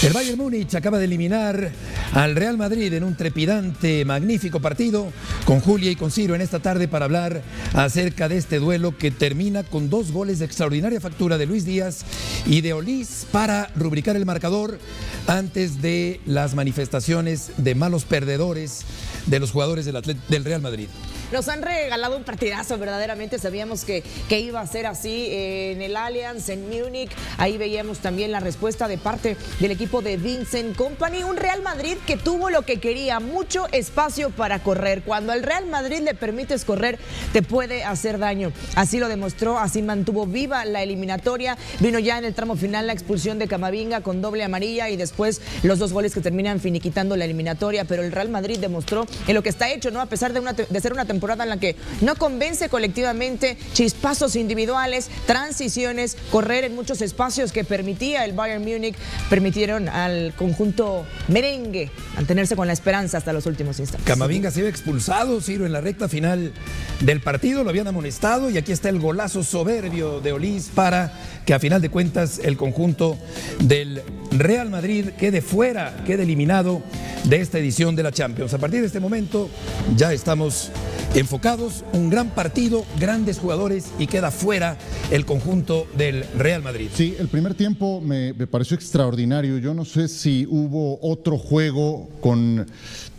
El Bayern Múnich acaba de eliminar al Real Madrid en un trepidante, magnífico partido con Julia y con Ciro en esta tarde para hablar acerca de este duelo que termina con 2 goles de extraordinaria factura de Luis Díaz y de Olís para rubricar el marcador antes de las manifestaciones de malos perdedores de los jugadores del Real Madrid. Nos han regalado un partidazo, verdaderamente sabíamos que iba a ser así en el Allianz, en Múnich. Ahí veíamos también la respuesta de parte del equipo de Vincent Kompany. Un Real Madrid que tuvo lo que quería, mucho espacio para correr. Cuando al Real Madrid le permites correr, te puede hacer daño. Así lo demostró, así mantuvo viva la eliminatoria. Vino ya en el tramo final la expulsión de Camavinga con doble amarilla y después los 2 goles que terminan finiquitando la eliminatoria. Pero el Real Madrid demostró en lo que está hecho, ¿no? A pesar de ser una temporada en la que no convence colectivamente, chispazos individuales, transiciones, correr en muchos espacios que permitía el Bayern Múnich, permitieron al conjunto merengue mantenerse con la esperanza hasta los últimos instantes. Camavinga se iba expulsado, Ciro, en la recta final del partido, lo habían amonestado y aquí está el golazo soberbio de Olís para que a final de cuentas el conjunto del Real Madrid quede fuera, quede eliminado de esta edición de la Champions. A partir de este momento ya estamos enfocados, un gran partido, grandes jugadores y queda fuera el conjunto del Real Madrid. Sí, el primer tiempo me pareció extraordinario. Yo no sé si hubo otro juego con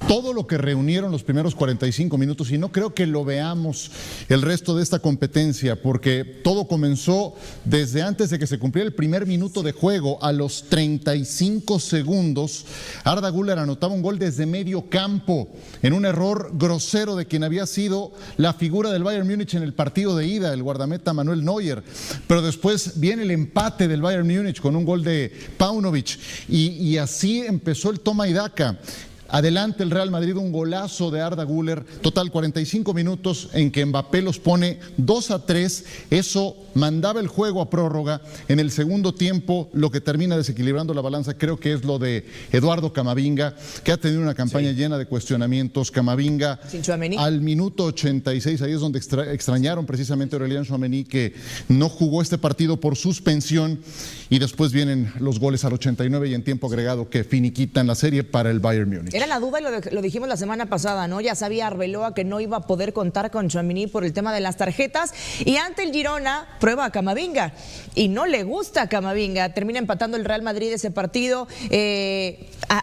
todo lo que reunieron los primeros 45 minutos y no creo que lo veamos el resto de esta competencia porque todo comenzó desde antes de que se cumpliera el primer minuto de juego. A los 35 segundos, Arda Güler anotaba un gol desde medio campo en un error grosero de quien había sido la figura del Bayern Múnich en el partido de ida, el guardameta Manuel Neuer. Pero después viene el empate del Bayern Múnich con un gol de Paunovic y así empezó el toma y daca. Adelante el Real Madrid, un golazo de Arda Güler, total 45 minutos en que Mbappé los pone 2-3, eso mandaba el juego a prórroga. En el segundo tiempo lo que termina desequilibrando la balanza creo que es lo de Eduardo Camavinga, que ha tenido una campaña llena de cuestionamientos. Camavinga al minuto 86, ahí es donde extrañaron precisamente a Aurélien Tchouaméni, que no jugó este partido por suspensión, y después vienen los goles al 89 y en tiempo agregado que finiquitan la serie para el Bayern Múnich. Era la duda y lo dijimos la semana pasada, ¿no? Ya sabía Arbeloa que no iba a poder contar con Tchouaméni por el tema de las tarjetas y ante el Girona prueba a Camavinga y no le gusta a Camavinga. Termina empatando el Real Madrid ese partido,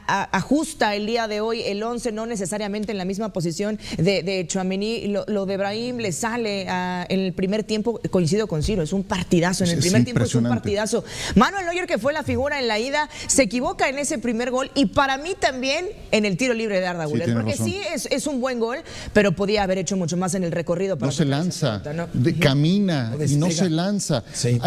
ajusta el día de hoy el 11, no necesariamente en la misma posición de Tchouaméni. Lo de Brahim le sale en el primer tiempo, coincido con Ciro, es un partidazo, en el primer tiempo es un partidazo. Manuel Neuer, que fue la figura en la ida, se equivoca en ese primer gol y para mí también en el tiro libre de Arda Güler, porque razón. Sí es un buen gol, pero podía haber hecho mucho más en el recorrido. Para no se lanza, camina y no se lanza. Sí.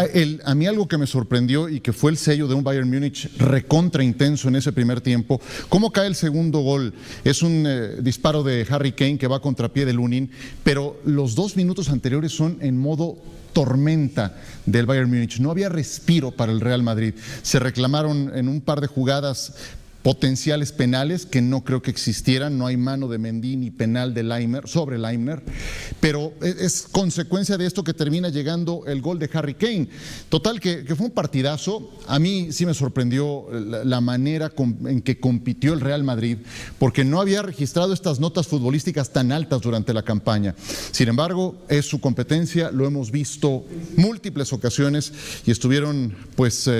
A mí algo que me sorprendió y que fue el sello de un Bayern Múnich recontra intenso en ese primer tiempo, cómo cae el segundo gol. Es un disparo de Harry Kane que va a contrapié de Lunin, pero los 2 minutos anteriores son en modo tormenta del Bayern Múnich. No había respiro para el Real Madrid. Se reclamaron en un par de jugadas potenciales penales que no creo que existieran. No hay mano de Mendy ni penal de Laimer sobre Laimer, pero es consecuencia de esto que termina llegando el gol de Harry Kane. Total que fue un partidazo. A mí sí me sorprendió la manera en que compitió el Real Madrid, porque no había registrado estas notas futbolísticas tan altas durante la campaña. Sin embargo, es su competencia, lo hemos visto múltiples ocasiones y estuvieron pues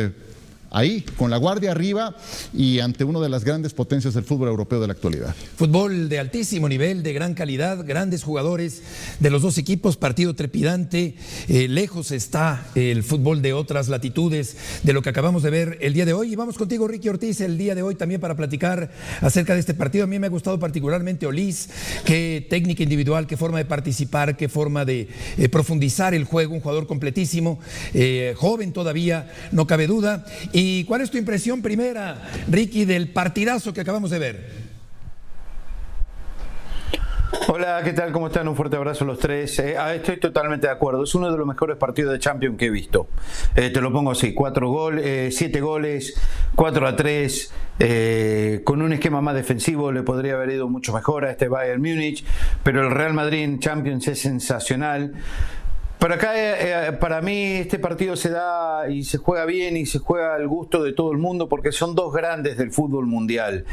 ahí, con la guardia arriba y ante una de las grandes potencias del fútbol europeo de la actualidad. Fútbol de altísimo nivel, de gran calidad, grandes jugadores de los 2 equipos, partido trepidante. Lejos está el fútbol de otras latitudes de lo que acabamos de ver el día de hoy. Y vamos contigo, Ricky Ortiz, el día de hoy también para platicar acerca de este partido. A mí me ha gustado particularmente Olís, qué técnica individual, qué forma de participar, qué forma de profundizar el juego, un jugador completísimo, joven todavía, no cabe duda. ¿Y cuál es tu impresión primera, Ricky, del partidazo que acabamos de ver? Hola, ¿qué tal? ¿Cómo están? Un fuerte abrazo a los tres. Estoy totalmente de acuerdo. Es uno de los mejores partidos de Champions que he visto. Te lo pongo así: 7 goles, 4-3. Con un esquema más defensivo le podría haber ido mucho mejor a este Bayern Múnich, pero el Real Madrid en Champions es sensacional. Por acá, para mí, este partido se da y se juega bien y se juega al gusto de todo el mundo porque son dos grandes del fútbol mundial.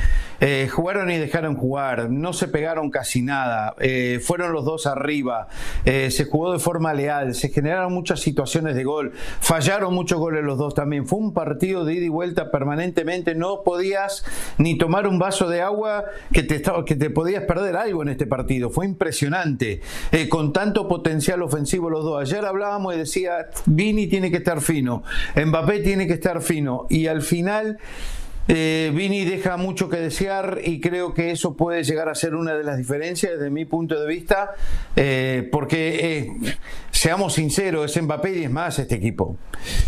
Jugaron y dejaron jugar, no se pegaron casi nada, fueron los dos arriba, se jugó de forma leal, se generaron muchas situaciones de gol, fallaron muchos goles los dos también. Fue un partido de ida y vuelta permanentemente, no podías ni tomar un vaso de agua que te podías perder algo en este partido. Fue impresionante, con tanto potencial ofensivo los dos. Ayer hablábamos y decía, Vini tiene que estar fino, Mbappé tiene que estar fino, y al final Vini deja mucho que desear, y creo que eso puede llegar a ser una de las diferencias desde mi punto de vista, porque seamos sinceros, es Mbappé y es más este equipo.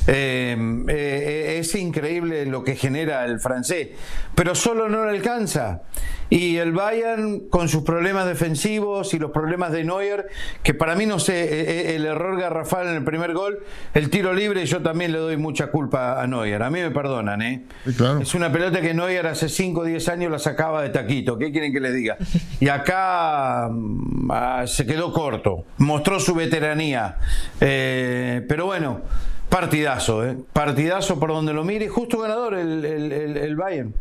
Es increíble lo que genera el francés, pero solo no le alcanza. Y el Bayern, con sus problemas defensivos y los problemas de Neuer, que para mí, no sé, el error garrafal en el primer gol, el tiro libre, yo también le doy mucha culpa a Neuer. A mí me perdonan, ¿eh? Sí, claro. Es una pelota que Neuer hace 5 o 10 años la sacaba de taquito. ¿Qué quieren que les diga? Y acá se quedó corto. Mostró su veteranía. Pero bueno, partidazo, partidazo por donde lo mire. Justo ganador el Bayern.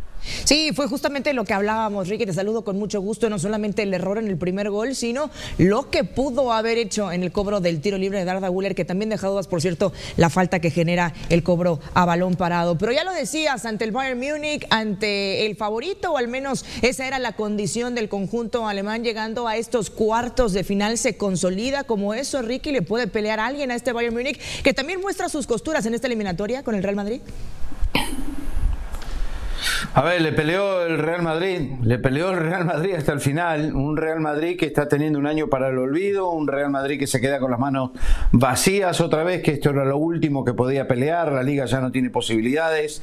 Sí, fue justamente lo que hablábamos, Ricky, te saludo con mucho gusto, no solamente el error en el primer gol, sino lo que pudo haber hecho en el cobro del tiro libre de Arda Güler, que también deja dudas, por cierto, la falta que genera el cobro a balón parado. Pero ya lo decías, ante el Bayern Múnich, ante el favorito, o al menos esa era la condición del conjunto alemán, llegando a estos cuartos de final, se consolida como eso. Ricky, ¿le puede pelear a alguien a este Bayern Múnich, que también muestra sus costuras en esta eliminatoria con el Real Madrid? A ver, le peleó el Real Madrid hasta el final, un Real Madrid que está teniendo un año para el olvido, un Real Madrid que se queda con las manos vacías otra vez, que esto era lo último que podía pelear, la Liga ya no tiene posibilidades.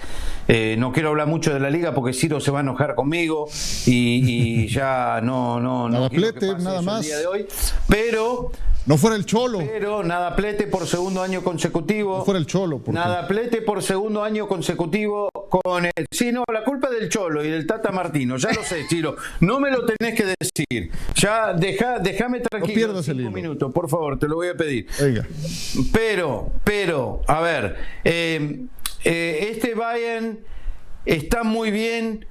No quiero hablar mucho de la Liga porque Ciro se va a enojar conmigo y ya no quiero que pase nada más. El día de hoy, pero no fuera el Cholo. Pero Nadaplete por segundo año consecutivo. No fuera el Cholo. Nadaplete por segundo año consecutivo con el... Sí, no, la culpa es del Cholo y del Tata Martino. Ya lo sé, Chiro. No me lo tenés que decir. Ya, déjame tranquilo. No pierdas el hilo. 5 minutos, por favor, te lo voy a pedir. Venga. Pero, a ver, este Bayern está muy bien,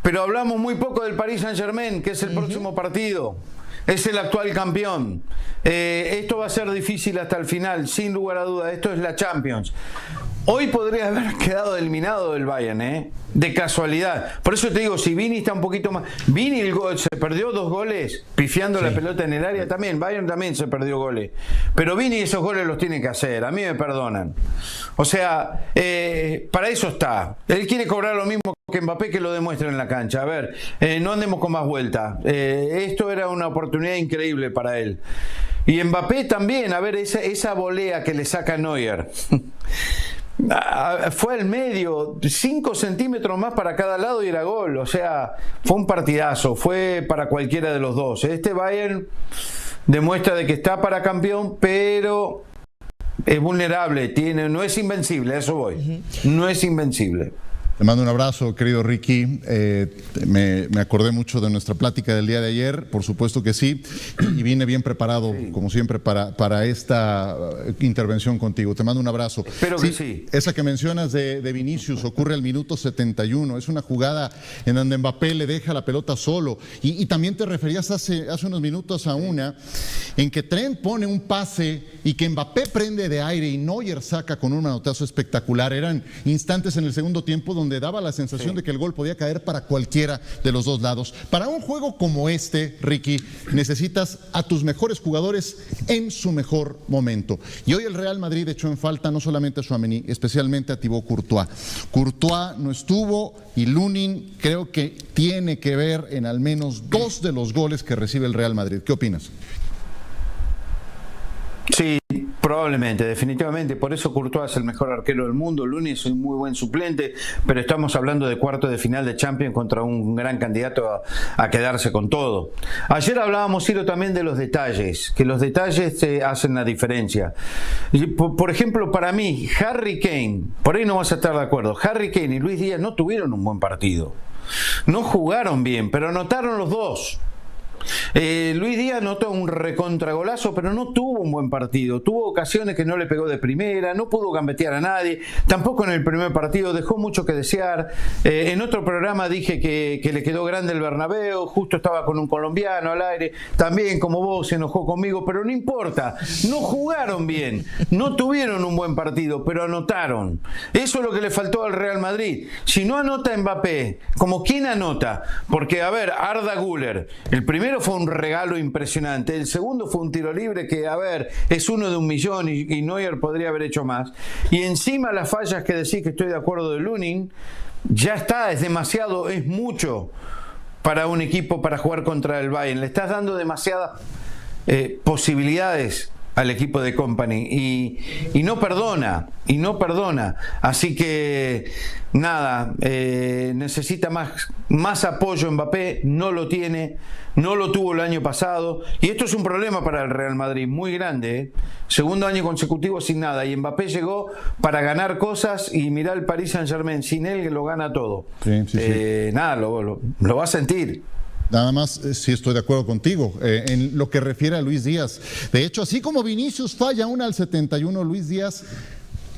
pero hablamos muy poco del Paris Saint-Germain, que es el próximo partido. Es el actual campeón. Esto va a ser difícil hasta el final, sin lugar a dudas. Esto es la Champions. Hoy podría haber quedado eliminado del Bayern, de casualidad. Por eso te digo, si Vini está un poquito más... Vini se perdió 2 goles pifiando la pelota en el área también. Bayern también se perdió goles. Pero Vini esos goles los tiene que hacer. A mí me perdonan. O sea, para eso está. Él quiere cobrar lo mismo que Mbappé, que lo demuestre en la cancha. A ver, no andemos con más vuelta. Esto era una oportunidad increíble para él. Y Mbappé también, a ver, esa volea que le saca Neuer. Fue al medio, 5 centímetros más para cada lado y era gol. O sea, fue un partidazo, fue para cualquiera de los dos. Este Bayern demuestra de que está para campeón, pero es vulnerable, no es invencible, a eso voy. No es invencible. Te mando un abrazo, querido Ricky. Me acordé mucho de nuestra plática del día de ayer, por supuesto que sí, y vine bien preparado, como siempre, para esta intervención contigo. Te mando un abrazo. Espero que sí. Esa que mencionas de Vinicius ocurre al minuto 71. Es una jugada en donde Mbappé le deja la pelota solo. Y también te referías hace unos minutos a una en que Trent pone un pase y que Mbappé prende de aire y Neuer saca con un manotazo espectacular. Eran instantes en el segundo tiempo donde daba la sensación de que el gol podía caer para cualquiera de los dos lados. Para un juego como este, Ricky, necesitas a tus mejores jugadores en su mejor momento. Y hoy el Real Madrid echó en falta no solamente a Tchouaméni, especialmente a Thibaut Courtois. Courtois no estuvo y Lunin creo que tiene que ver en al menos 2 de los goles que recibe el Real Madrid. ¿Qué opinas? Sí, probablemente, definitivamente. Por eso Courtois es el mejor arquero del mundo. Lunin es un muy buen suplente, pero estamos hablando de cuarto de final de Champions contra un gran candidato a quedarse con todo. Ayer hablábamos, Ciro, también de los detalles, que los detalles hacen la diferencia. Por ejemplo, para mí, Harry Kane, por ahí no vas a estar de acuerdo, Harry Kane y Luis Díaz no tuvieron un buen partido. No jugaron bien, pero anotaron los dos. Luis Díaz anotó un recontragolazo, pero no tuvo un buen partido. Tuvo ocasiones que no le pegó de primera, no pudo gambetear a nadie, tampoco en el primer partido, dejó mucho que desear. En otro programa dije que le quedó grande el Bernabéu, justo estaba con un colombiano al aire, también como vos se enojó conmigo, pero no importa, no jugaron bien, no tuvieron un buen partido, pero anotaron. Eso es lo que le faltó al Real Madrid. Si no anota Mbappé, ¿como quién anota? Porque, a ver, Arda Güler, el primero fue un regalo impresionante, el segundo fue un tiro libre que, a ver, es uno de 1.000.000 y Neuer podría haber hecho más. Y encima las fallas que decís, que estoy de acuerdo, de Lunin, ya está, es demasiado, es mucho para un equipo para jugar contra el Bayern. Le estás dando demasiadas posibilidades al equipo de Kompany y no perdona, así que nada, necesita más apoyo Mbappé, no lo tiene, no lo tuvo el año pasado, y esto es un problema para el Real Madrid muy grande, segundo año consecutivo sin nada, y Mbappé llegó para ganar cosas, y mirá el Paris Saint-Germain, sin él lo gana todo. Sí. Nada, lo va a sentir. Nada más, sí estoy de acuerdo contigo, en lo que refiere a Luis Díaz. De hecho, así como Vinicius falla una al 71, Luis Díaz,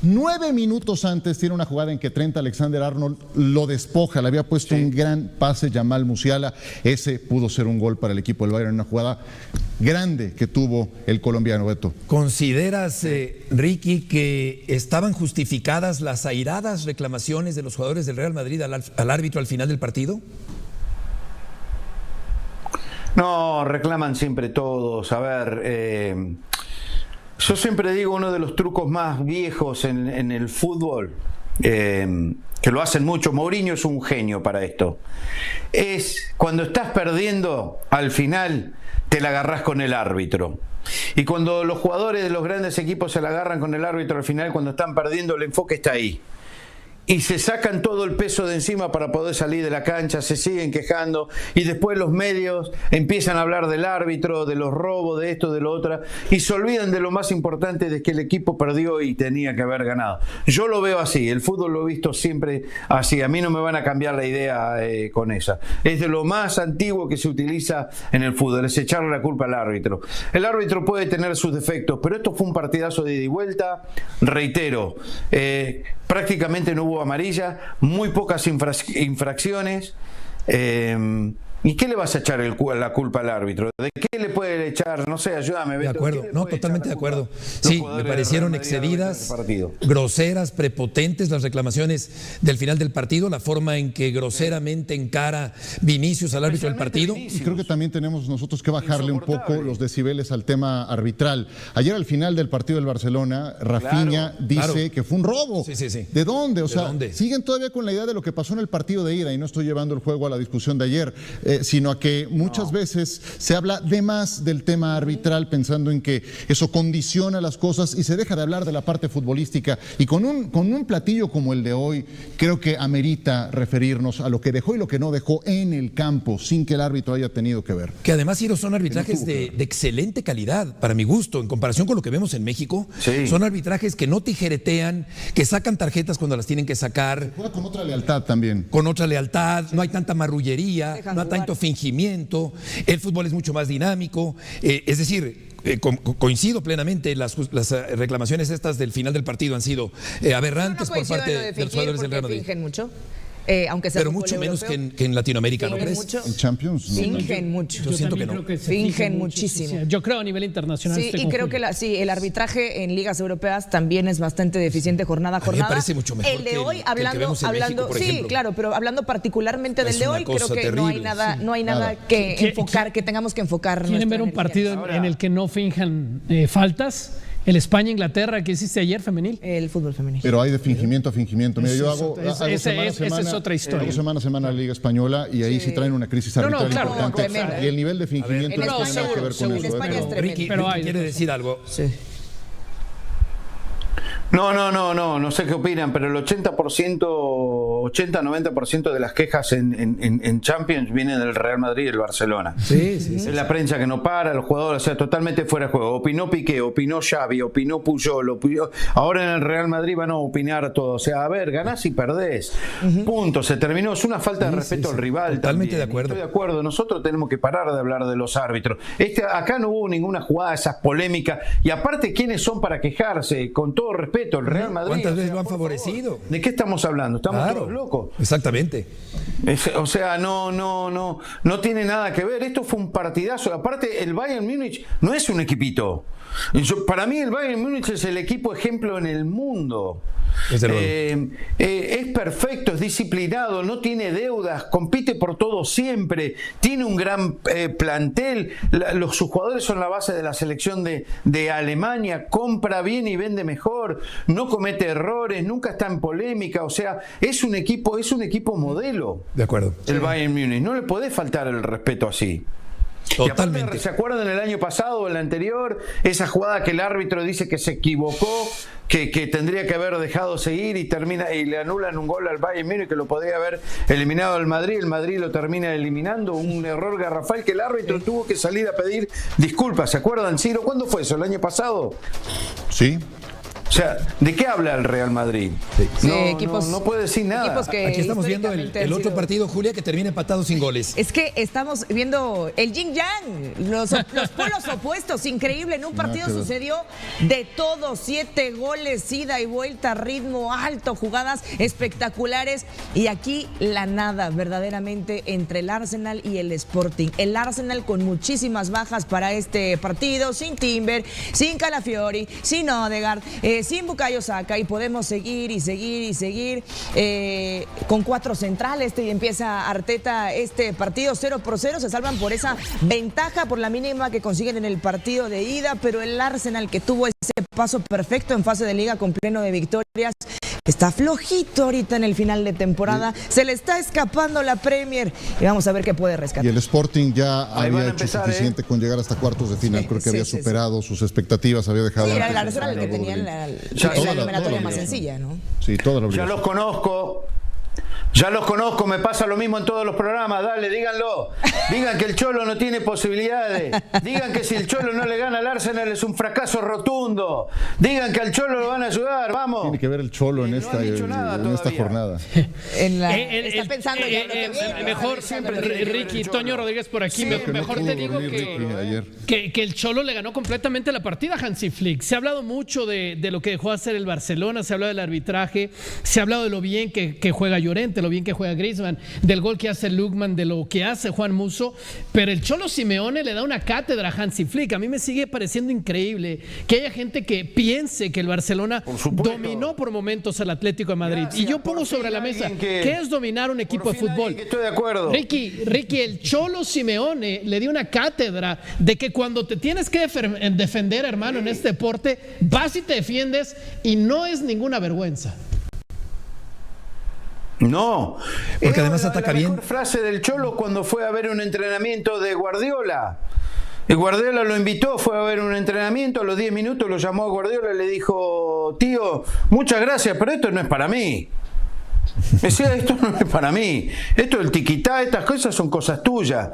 9 minutos antes, tiene una jugada en que Trent Alexander-Arnold lo despoja, le había puesto un gran pase Jamal Musiala, ese pudo ser un gol para el equipo del Bayern, una jugada grande que tuvo el colombiano, Beto. ¿Consideras, Ricky, que estaban justificadas las airadas reclamaciones de los jugadores del Real Madrid al árbitro al final del partido? No, reclaman siempre todos. A ver, yo siempre digo uno de los trucos más viejos en el fútbol, que lo hacen mucho, Mourinho es un genio para esto, es cuando estás perdiendo, al final te la agarrás con el árbitro. Y cuando los jugadores de los grandes equipos se la agarran con el árbitro, al final cuando están perdiendo el enfoque está ahí. Y se sacan todo el peso de encima para poder salir de la cancha, se siguen quejando y después los medios empiezan a hablar del árbitro, de los robos, de esto, de lo otro, y se olvidan de lo más importante, de que el equipo perdió y tenía que haber ganado. Yo lo veo así, el fútbol lo he visto siempre así, a mí no me van a cambiar la idea con esa. Es de lo más antiguo que se utiliza en el fútbol, es echarle la culpa al árbitro. El árbitro puede tener sus defectos, pero esto fue un partidazo de ida y vuelta, reitero, prácticamente no hubo amarilla, muy pocas infracciones. ¿Y qué le vas a echar la culpa al árbitro? ¿De qué le puede echar? No sé, ayúdame, Beto. De acuerdo, no, totalmente de acuerdo. Sí, me parecieron excedidas, groseras, prepotentes las reclamaciones del final del partido, la forma en que groseramente encara Vinicius al árbitro del partido. Y creo que también tenemos nosotros que bajarle un poco los decibeles al tema arbitral. Ayer al final del partido del Barcelona, Rafinha dice que fue un robo. Sí. ¿De dónde? O sea, siguen todavía con la idea de lo que pasó en el partido de ida, y no estoy llevando el juego a la discusión de ayer. Sino a que muchas veces se habla de más del tema arbitral pensando en que eso condiciona las cosas y se deja de hablar de la parte futbolística, y con un platillo como el de hoy creo que amerita referirnos a lo que dejó y lo que no dejó en el campo sin que el árbitro haya tenido que ver. Que además, Ciro, son arbitrajes de excelente calidad para mi gusto, en comparación con lo que vemos en México. Son arbitrajes que no tijeretean, que sacan tarjetas cuando las tienen que sacar. Se juega con otra lealtad también. Con otra lealtad, no hay tanta marrullería, no hay tanto fingimiento, el fútbol es mucho más dinámico, es decir, coincido plenamente, las reclamaciones estas del final del partido han sido aberrantes por parte de los jugadores del Real Madrid. Fingen mucho. Aunque sea, pero mucho menos que en Latinoamérica, ¿no crees? En Champions. Fingen mucho. Yo siento que no. Fingen muchísimo. Yo creo a nivel internacional. Sí, y creo que el arbitraje en ligas europeas también es bastante deficiente jornada a jornada. Me parece mucho mejor el de hoy, que vemos en México, por ejemplo. Sí, claro, pero hablando particularmente del de hoy, creo que terrible, no hay nada que enfocar, que tengamos que enfocar. ¿Quieren ver un partido en el que no finjan faltas? El España-Inglaterra que hiciste ayer, femenil. El fútbol femenil. Pero hay de fingimiento a fingimiento. Mira, yo hago esa es otra historia. Hago semana la Liga Española y ahí sí traen una crisis arbitral importante. Y el nivel de fingimiento no tiene nada que ver con eso. En España es tremendo. Ricky, ¿quiere decir algo? Sí. No sé qué opinan, pero el 80%, 80-90% de las quejas en Champions vienen del Real Madrid y el Barcelona. Sí. Es la prensa que no para, los jugadores, o sea, totalmente fuera de juego. Opinó Piqué, opinó Xavi, opinó Puyol, ahora en el Real Madrid van a opinar todo. O sea, a ver, ganás y perdés. Punto, se terminó. Es una falta de respeto al rival. Totalmente también. de acuerdo. Estoy de acuerdo. Nosotros tenemos que parar de hablar de los árbitros. Acá no hubo ninguna jugada, esas polémicas. Y aparte, ¿quiénes son para quejarse? Con todo respeto, el Real Madrid. ¿Cuántas veces lo han favorecido? ¿De qué estamos hablando? Estamos todos locos. Exactamente. O sea, no tiene nada que ver. Esto fue un partidazo. Aparte, el Bayern Múnich no es un equipito. Para mí el Bayern Múnich es el equipo ejemplo en el mundo. Es perfecto, es disciplinado, no tiene deudas, compite por todo siempre, tiene un gran plantel, sus jugadores son la base de la selección de Alemania, compra bien y vende mejor, no comete errores, nunca está en polémica, o sea, es un equipo modelo. De acuerdo. El Bayern Múnich, no le podés faltar el respeto así. Totalmente. Y aparte, ¿se acuerdan el año pasado o el anterior? Esa jugada que el árbitro dice que se equivocó, que tendría que haber dejado seguir y le anulan un gol al Bayern Múnich que lo podría haber eliminado al Madrid. El Madrid lo termina eliminando, un error garrafal que el árbitro tuvo que salir a pedir disculpas. ¿Se acuerdan, Ciro? ¿Cuándo fue eso? ¿El año pasado? Sí. O sea, ¿de qué habla el Real Madrid? Sí, No puede decir nada. Aquí estamos viendo el otro partido, Julia, que termina empatado sin goles. Es que estamos viendo el yin yang, los polos opuestos, increíble. En un partido sucedió de todo, 7 goles, ida y vuelta, ritmo alto, jugadas espectaculares. Y aquí la nada, verdaderamente, entre el Arsenal y el Sporting. El Arsenal con muchísimas bajas para este partido, sin Timber, sin Calafiori, sin Odegaard, sin Bukayo Saka, y podemos seguir con 4 centrales. Y empieza Arteta este partido 0-0, se salvan por esa ventaja, por la mínima que consiguen en el partido de ida, pero el Arsenal, que tuvo ese paso perfecto en fase de liga con pleno de victorias, está flojito ahorita en el final de temporada, se le está escapando la Premier y vamos a ver qué puede rescatar. Y el Sporting ya había hecho suficiente con llegar hasta cuartos de final, creo que había superado sus expectativas, había dejado... Sí, era el Arsenal el que tenía la eliminatoria más sencilla, ¿no? Sí, toda la obligación. Ya los conozco, me pasa lo mismo en todos los programas, dale, díganlo. Digan que el Cholo no tiene posibilidades. Digan que si el Cholo no le gana al Arsenal es un fracaso rotundo. Digan que al Cholo lo van a ayudar, vamos. Tiene que ver el Cholo en esta jornada. Está pensando ya lo que viene. Mejor, Ricky, Toño Rodríguez por aquí. Mejor te digo que el Cholo le ganó completamente la partida a Hansi Flick. Se ha hablado mucho de lo que dejó hacer el Barcelona, se ha hablado del arbitraje, se ha hablado de lo bien que juega Llorente, lo bien que juega Griezmann, del gol que hace Lukman, de lo que hace Juan Musso, pero el Cholo Simeone le da una cátedra a Hansi Flick. A mí me sigue pareciendo increíble que haya gente que piense que el Barcelona dominó por momentos al Atlético de Madrid. Gracias, y yo pongo sobre la mesa, ¿qué es dominar un equipo de fútbol? Estoy de acuerdo. Ricky, el Cholo Simeone le dio una cátedra de que cuando te tienes que defender, hermano, en este deporte, vas y te defiendes y no es ninguna vergüenza. No, porque además ataca bien. La mejor frase del Cholo cuando fue a ver un entrenamiento de Guardiola. Y Guardiola lo invitó, fue a ver un entrenamiento, a los 10 minutos lo llamó a Guardiola y le dijo: tío, muchas gracias, pero esto no es para mí. Decía, esto no es para mí, esto el tiquitá, estas cosas son cosas tuyas.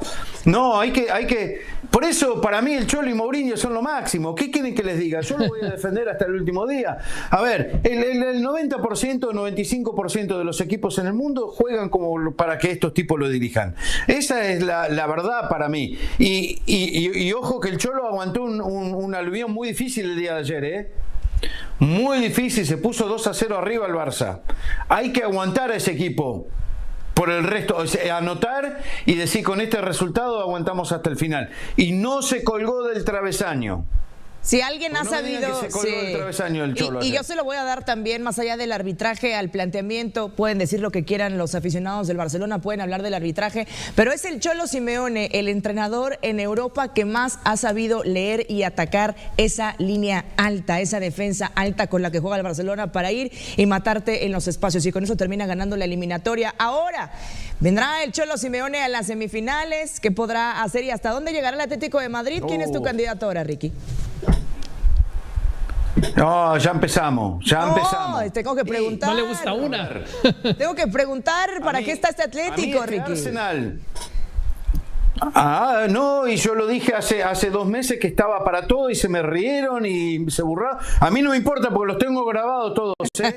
No, hay que. Por eso, para mí, el Cholo y Mourinho son lo máximo. ¿Qué quieren que les diga? Yo lo voy a defender hasta el último día. A ver, el 90%, 95% de los equipos en el mundo juegan como para que estos tipos lo dirijan. Esa es la verdad para mí. Y ojo que el Cholo aguantó un aluvión muy difícil el día de ayer, ¿eh? Muy difícil, se puso 2-0 arriba el Barça. Hay que aguantar a ese equipo por el resto, o sea, anotar y decir: con este resultado aguantamos hasta el final. Y no se colgó del travesaño. Si alguien ha no sabido, que se colgó el travesaño el Cholo y yo se lo voy a dar también, más allá del arbitraje, al planteamiento. Pueden decir lo que quieran los aficionados del Barcelona, pueden hablar del arbitraje, pero es el Cholo Simeone, el entrenador en Europa que más ha sabido leer y atacar esa línea alta, esa defensa alta con la que juega el Barcelona para ir y matarte en los espacios, y con eso termina ganando la eliminatoria. Ahora vendrá el Cholo Simeone a las semifinales. ¿Qué podrá hacer y hasta dónde llegará el Atlético de Madrid? ¿Quién es tu candidato ahora, Ricky? No, ya empezamos. Tengo que preguntar. No le gusta una. Tengo que preguntar para qué está este Atlético, Ricky. Arsenal. No, y yo lo dije hace 2 meses que estaba para todo y se me rieron y se burlaron. A mí no me importa porque los tengo grabados todos, ¿eh?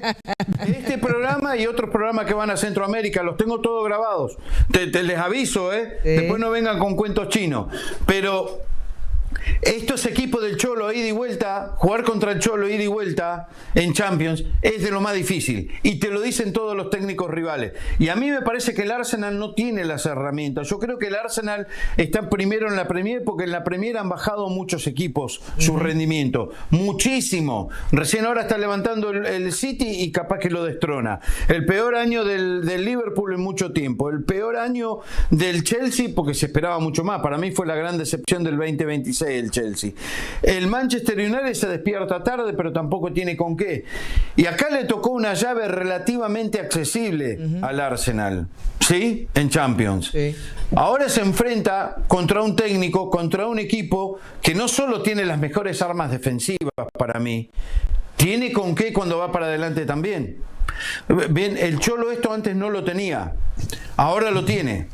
Este programa y otros programas que van a Centroamérica, los tengo todos grabados. Les aviso, ¿eh? Sí. Después no vengan con cuentos chinos. Pero estos equipos del Cholo, ida y vuelta, jugar contra el Cholo, ida y vuelta en Champions, es de lo más difícil. Y te lo dicen todos los técnicos rivales. Y a mí me parece que el Arsenal no tiene las herramientas. Yo creo que el Arsenal está primero en la Premier porque en la Premier han bajado muchos equipos su rendimiento. Muchísimo. Recién ahora está levantando el City y capaz que lo destrona. El peor año del Liverpool en mucho tiempo. El peor año del Chelsea porque se esperaba mucho más. Para mí fue la gran decepción del 2026. El Chelsea. El Manchester United se despierta tarde, pero tampoco tiene con qué. Y acá le tocó una llave relativamente accesible al Arsenal, ¿sí? En Champions. Sí. Ahora se enfrenta contra un técnico, contra un equipo que no solo tiene las mejores armas defensivas para mí, tiene con qué cuando va para adelante también. Bien, el Cholo esto antes no lo tenía, ahora lo tiene.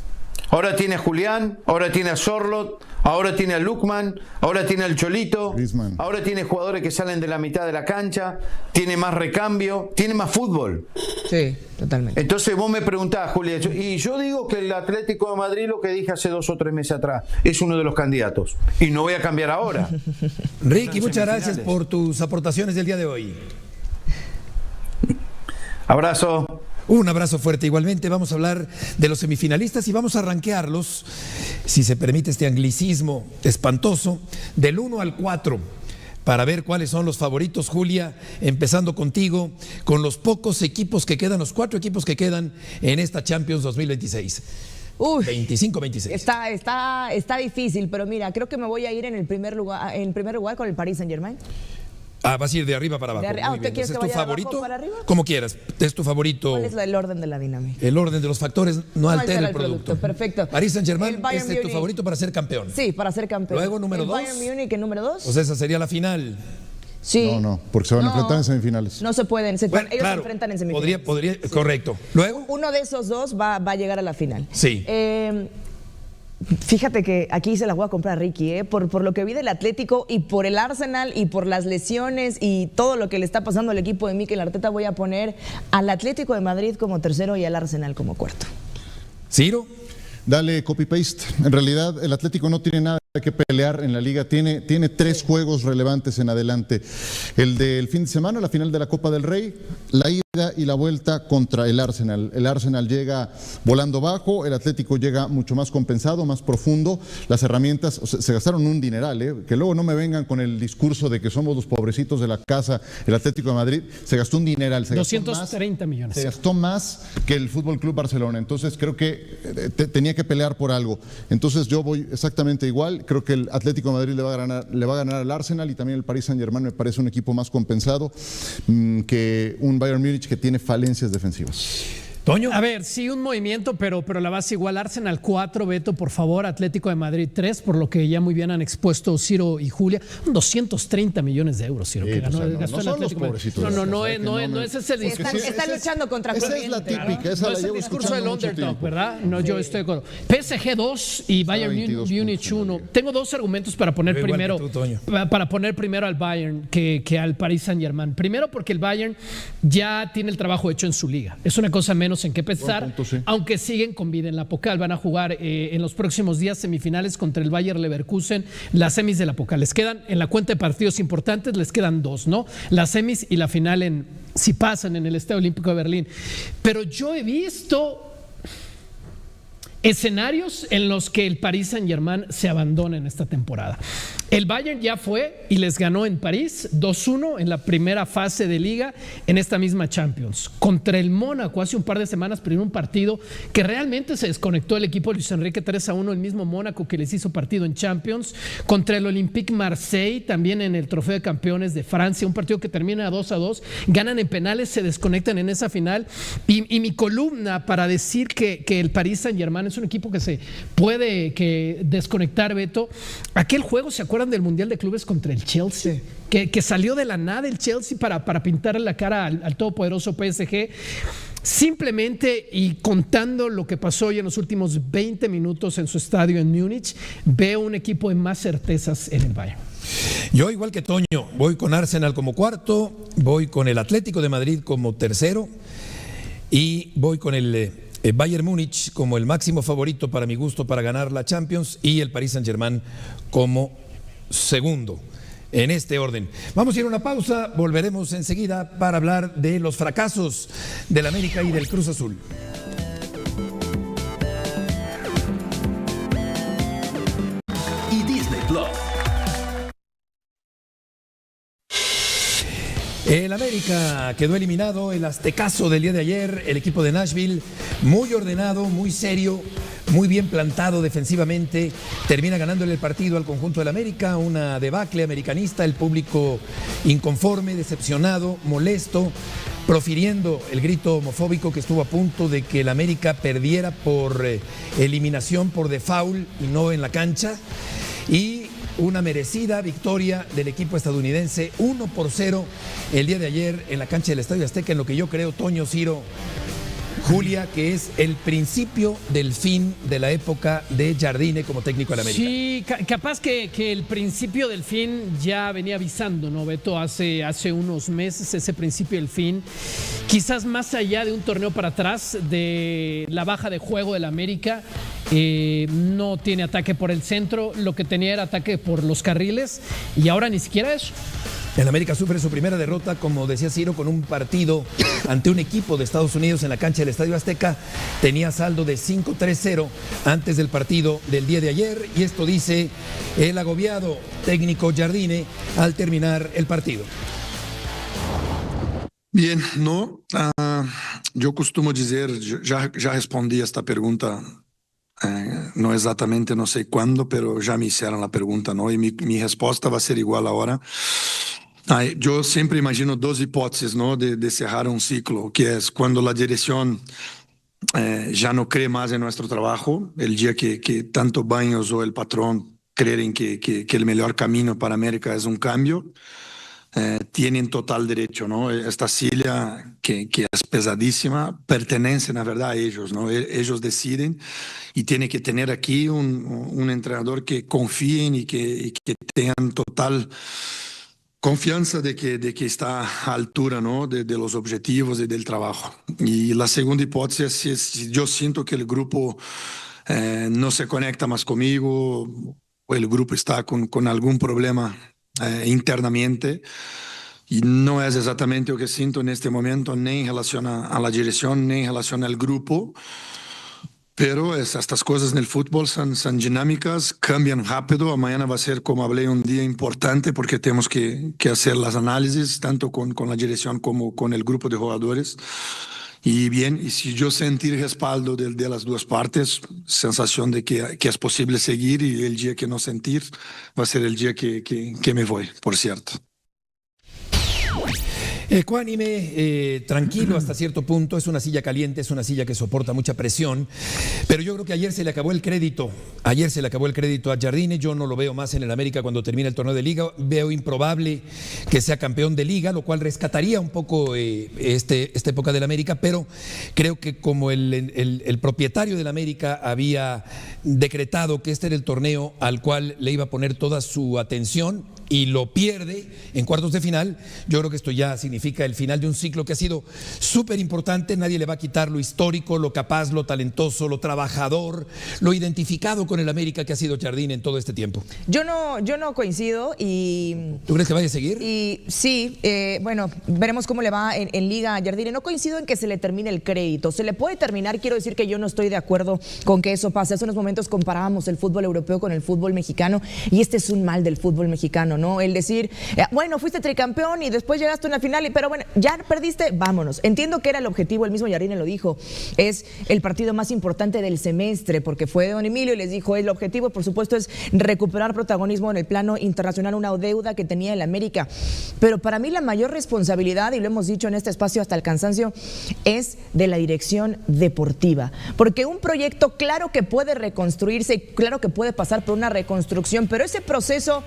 Ahora tiene a Julián, ahora tiene a Sorloth, ahora tiene a Lukman, ahora tiene al Cholito, Griezmann. Ahora tiene jugadores que salen de la mitad de la cancha, tiene más recambio, tiene más fútbol. Sí, totalmente. Entonces vos me preguntás, Julia, y yo digo que el Atlético de Madrid, lo que dije hace 2 o 3 meses atrás, es uno de los candidatos. Y no voy a cambiar ahora. Ricky, muchas gracias por tus aportaciones del día de hoy. Abrazo. Un abrazo fuerte. Igualmente vamos a hablar de los semifinalistas y vamos a rankearlos, si se permite este anglicismo espantoso, del 1 al 4, para ver cuáles son los favoritos. Julia, empezando contigo, con los pocos equipos que quedan, los 4 equipos que quedan en esta Champions 2026. 25-26. Está difícil, pero mira, creo que me voy a ir en primer lugar con el Paris Saint-Germain. Vas a ir de arriba para abajo. ¿Usted quiere que vaya favorito? De abajo para arriba? Como quieras. ¿Es tu favorito? ¿Cuál es el orden de la dinámica? El orden de los factores no altera el producto. Perfecto. Paris Saint-Germain es tu favorito para ser campeón. Sí, para ser campeón. Luego, número 2. Bayern Múnich en número 2. Pues esa sería la final. Sí. No, porque se van a enfrentar en semifinales. No se pueden. Bueno, ellos claro, se enfrentan en semifinales. Podría, sí. Correcto. Luego. Uno de esos dos va a llegar a la final. Sí. Fíjate que aquí se la voy a comprar a Ricky, por lo que vi del Atlético y por el Arsenal y por las lesiones y todo lo que le está pasando al equipo de Mikel Arteta, voy a poner al Atlético de Madrid como tercero y al Arsenal como cuarto. ¿Ciro? Dale copy-paste. En realidad el Atlético no tiene nada que pelear en la liga, tiene 3 juegos relevantes en adelante. El del fin de semana, la final de la Copa del Rey, la ida y la vuelta contra el Arsenal. El Arsenal llega volando bajo, el Atlético llega mucho más compensado, más profundo. Las herramientas, se gastaron un dineral, que luego no me vengan con el discurso de que somos los pobrecitos de la casa. El Atlético de Madrid se gastó un dineral. 230 millones. Se gastó más que el Fútbol Club Barcelona. Entonces creo que tenía que pelear por algo. Entonces yo voy exactamente igual. Creo que el Atlético de Madrid le va a ganar al Arsenal y también el Paris Saint-Germain me parece un equipo más compensado que un Bayern Múnich que tiene falencias defensivas. Toño. A ver, sí, un movimiento, pero la base igual. Arsenal 4, Beto, por favor. Atlético de Madrid 3, por lo que ya muy bien han expuesto Ciro y Julia. 230 millones de euros, Ciro, que ganó, gastó el Atlético. No es ese el discurso. Están luchando contra esa es la típica, esa no la es el llevo discurso del underdog, tiempo. ¿verdad? No, sí. Yo estoy de acuerdo. PSG 2 y Bayern Múnich 1. Tengo 2 argumentos para poner primero al Bayern que al Paris Saint-Germain. Primero porque el Bayern ya tiene el trabajo hecho en su liga. Es una cosa menos en qué pensar, sí. Aunque siguen con vida en la Pokal. Van a jugar en los próximos días semifinales contra el Bayer Leverkusen, las semis de la Pokal. Les quedan, en la cuenta de partidos importantes, les quedan 2, ¿no? Las semis y la final si pasan en el Estadio Olímpico de Berlín. Pero yo he visto escenarios en los que el Paris Saint-Germain se abandona en esta temporada. El Bayern ya fue y les ganó en París 2-1 en la primera fase de Liga en esta misma Champions. Contra el Mónaco hace un par de semanas perdió un partido que realmente se desconectó el equipo de Luis Enrique 3-1, el mismo Mónaco que les hizo partido en Champions. Contra el Olympique Marseille, también en el Trofeo de Campeones de Francia, un partido que termina 2-2. Ganan en penales, se desconectan en esa final. Y mi columna para decir que el Paris Saint-Germain es un equipo que se puede desconectar, Beto. Aquel juego, ¿se acuerdan acuerdan del Mundial de Clubes contra el Chelsea? Sí. Que salió de la nada el Chelsea para pintarle la cara al todopoderoso PSG. Simplemente, y contando lo que pasó hoy en los últimos 20 minutos en su estadio en Múnich, veo un equipo de más certezas en el Bayern. Yo, igual que Toño, voy con Arsenal como cuarto, voy con el Atlético de Madrid como tercero y voy con el Bayern Múnich como el máximo favorito para mi gusto para ganar la Champions y el Paris Saint-Germain como segundo. En este orden. Vamos a ir a una pausa, volveremos enseguida para hablar de los fracasos del América y del Cruz Azul. Y Disney Plus. El América quedó eliminado, el aztecazo del día de ayer, el equipo de Nashville, muy ordenado, muy serio, muy bien plantado defensivamente, termina ganándole el partido al conjunto del América, una debacle americanista, el público inconforme, decepcionado, molesto, profiriendo el grito homofóbico que estuvo a punto de que el América perdiera por eliminación, por default y no en la cancha, y una merecida victoria del equipo estadounidense, 1-0 el día de ayer en la cancha del Estadio Azteca, en lo que yo creo, Toño, Ciro, Julia, que es el principio del fin de la época de Jardine como técnico de la América. Sí, capaz que el principio del fin ya venía avisando, ¿no, Beto? Hace unos meses, ese principio del fin, quizás más allá de un torneo para atrás, de la baja de juego de la América, no tiene ataque por el centro, lo que tenía era ataque por los carriles, y ahora ni siquiera eso. El América sufre su primera derrota, como decía Ciro, con un partido ante un equipo de Estados Unidos en la cancha del Estadio Azteca. Tenía saldo de 5-3-0 antes del partido del día de ayer, y esto dice el agobiado técnico Jardine al terminar el partido. Bien, no, yo costumo decir, ya respondí a esta pregunta, no exactamente, no sé cuándo, pero ya me hicieron la pregunta, ¿no? Y mi respuesta va a ser igual ahora. Yo siempre imagino dos hipótesis, ¿no? de cerrar un ciclo, que es cuando la dirección ya no cree más en nuestro trabajo, el día que tanto Baños o el patrón creen que el mejor camino para América es un cambio, tienen total derecho, ¿no? Esta silla que es pesadísima pertenece, la verdad, a ellos, ¿no? Ellos deciden y tiene que tener aquí un entrenador que confíen y que tengan total confianza de que está a altura, ¿no? de los objetivos y del trabajo. Y la segunda hipótesis es si yo siento que el grupo no se conecta más conmigo, o el grupo está con algún problema internamente, y no es exactamente lo que siento en este momento, ni en relación a la dirección, ni en relación al grupo. Pero estas cosas en el fútbol son dinámicas, cambian rápido. Mañana va a ser, como hablé, un día importante porque tenemos que hacer las análisis, tanto con la dirección como con el grupo de jugadores. Y bien, y si yo sentir respaldo de las dos partes, sensación de que es posible seguir, y el día que no sentir, va a ser el día que me voy, por cierto. Ecuánime, tranquilo hasta cierto punto, es una silla caliente, es una silla que soporta mucha presión, pero yo creo que ayer se le acabó el crédito a Jardine. Yo no lo veo más en el América cuando termine el torneo de Liga, veo improbable que sea campeón de Liga, lo cual rescataría un poco esta época del América, pero creo que como el propietario del América había decretado que este era el torneo al cual le iba a poner toda su atención y lo pierde en cuartos de final, yo creo que esto ya significa el final de un ciclo que ha sido súper importante. Nadie le va a quitar lo histórico, lo capaz, lo talentoso, lo trabajador, lo identificado con el América que ha sido Jardine en todo este tiempo. Yo no coincido y... ¿Tú crees que vaya a seguir? Y sí, bueno, veremos cómo le va en Liga a Jardine. No coincido en que se le termine el crédito. Se le puede terminar, quiero decir que yo no estoy de acuerdo con que eso pase. Hace unos momentos comparábamos el fútbol europeo con el fútbol mexicano y este es un mal del fútbol mexicano, ¿no? ¿no? El decir, bueno, fuiste tricampeón y después llegaste a una final, pero bueno, ya perdiste, vámonos. Entiendo que era el objetivo, el mismo Jardine lo dijo, es el partido más importante del semestre, porque fue don Emilio y les dijo, el objetivo, por supuesto, es recuperar protagonismo en el plano internacional, una deuda que tenía el América. Pero para mí la mayor responsabilidad, y lo hemos dicho en este espacio hasta el cansancio, es de la dirección deportiva. Porque un proyecto, claro que puede reconstruirse, claro que puede pasar por una reconstrucción, pero ese proceso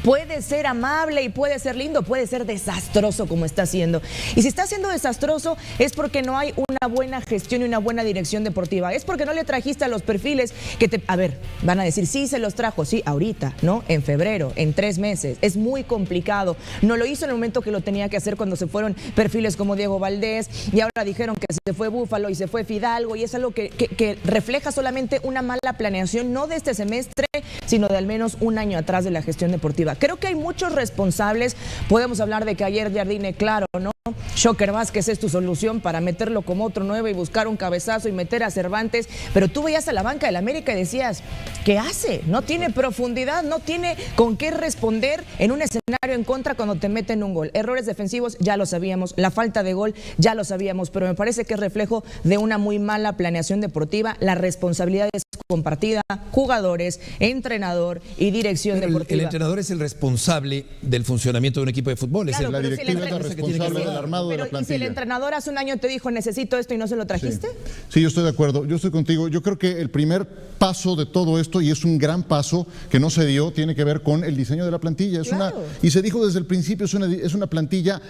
puede ser amable y puede ser lindo, puede ser desastroso como está siendo. Y si está siendo desastroso es porque no hay una buena gestión y una buena dirección deportiva. Es porque no le trajiste a los perfiles que te... A ver, van a decir, sí se los trajo, sí, ahorita, ¿no? En febrero, en 3 meses. Es muy complicado. No lo hizo en el momento que lo tenía que hacer cuando se fueron perfiles como Diego Valdés y ahora dijeron que se fue Búfalo y se fue Fidalgo y es algo que refleja solamente una mala planeación, no de este semestre, sino de al menos un año atrás de la gestión deportiva. Creo que hay muchos responsables. Podemos hablar de que ayer Jardine, claro, ¿no? Shocker Vázquez es tu solución para meterlo como otro 9 y buscar un cabezazo y meter a Cervantes, pero tú veías a la banca del América y decías, ¿qué hace? No tiene profundidad, no tiene con qué responder en un escenario en contra cuando te meten un gol. Errores defensivos, ya lo sabíamos, la falta de gol, ya lo sabíamos, pero me parece que es reflejo de una muy mala planeación deportiva. La responsabilidad es compartida, jugadores, entrenador y dirección deportiva. El entrenador es el responsable del funcionamiento de un equipo de fútbol. Claro, la directiva es la responsable del armado de la plantilla. ¿Y si el entrenador hace un año te dijo necesito esto y no se lo trajiste? Sí, yo estoy de acuerdo, yo estoy contigo. Yo creo que el primer paso de todo esto, y es un gran paso que no se dio, tiene que ver con el diseño de la plantilla. Y se dijo desde el principio, es una plantilla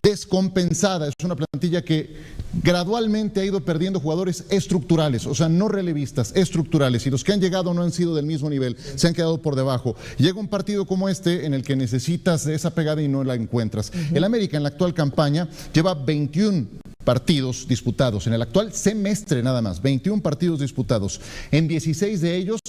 descompensada, es una plantilla que gradualmente ha ido perdiendo jugadores estructurales, o sea, no relevistas, estructurales, y los que han llegado no han sido del mismo nivel, se han quedado por debajo. Llega un partido como este en el que necesitas de esa pegada y no la encuentras. El América en la actual campaña lleva 21 partidos disputados, en el actual semestre nada más, 21 partidos disputados. En 16 de ellos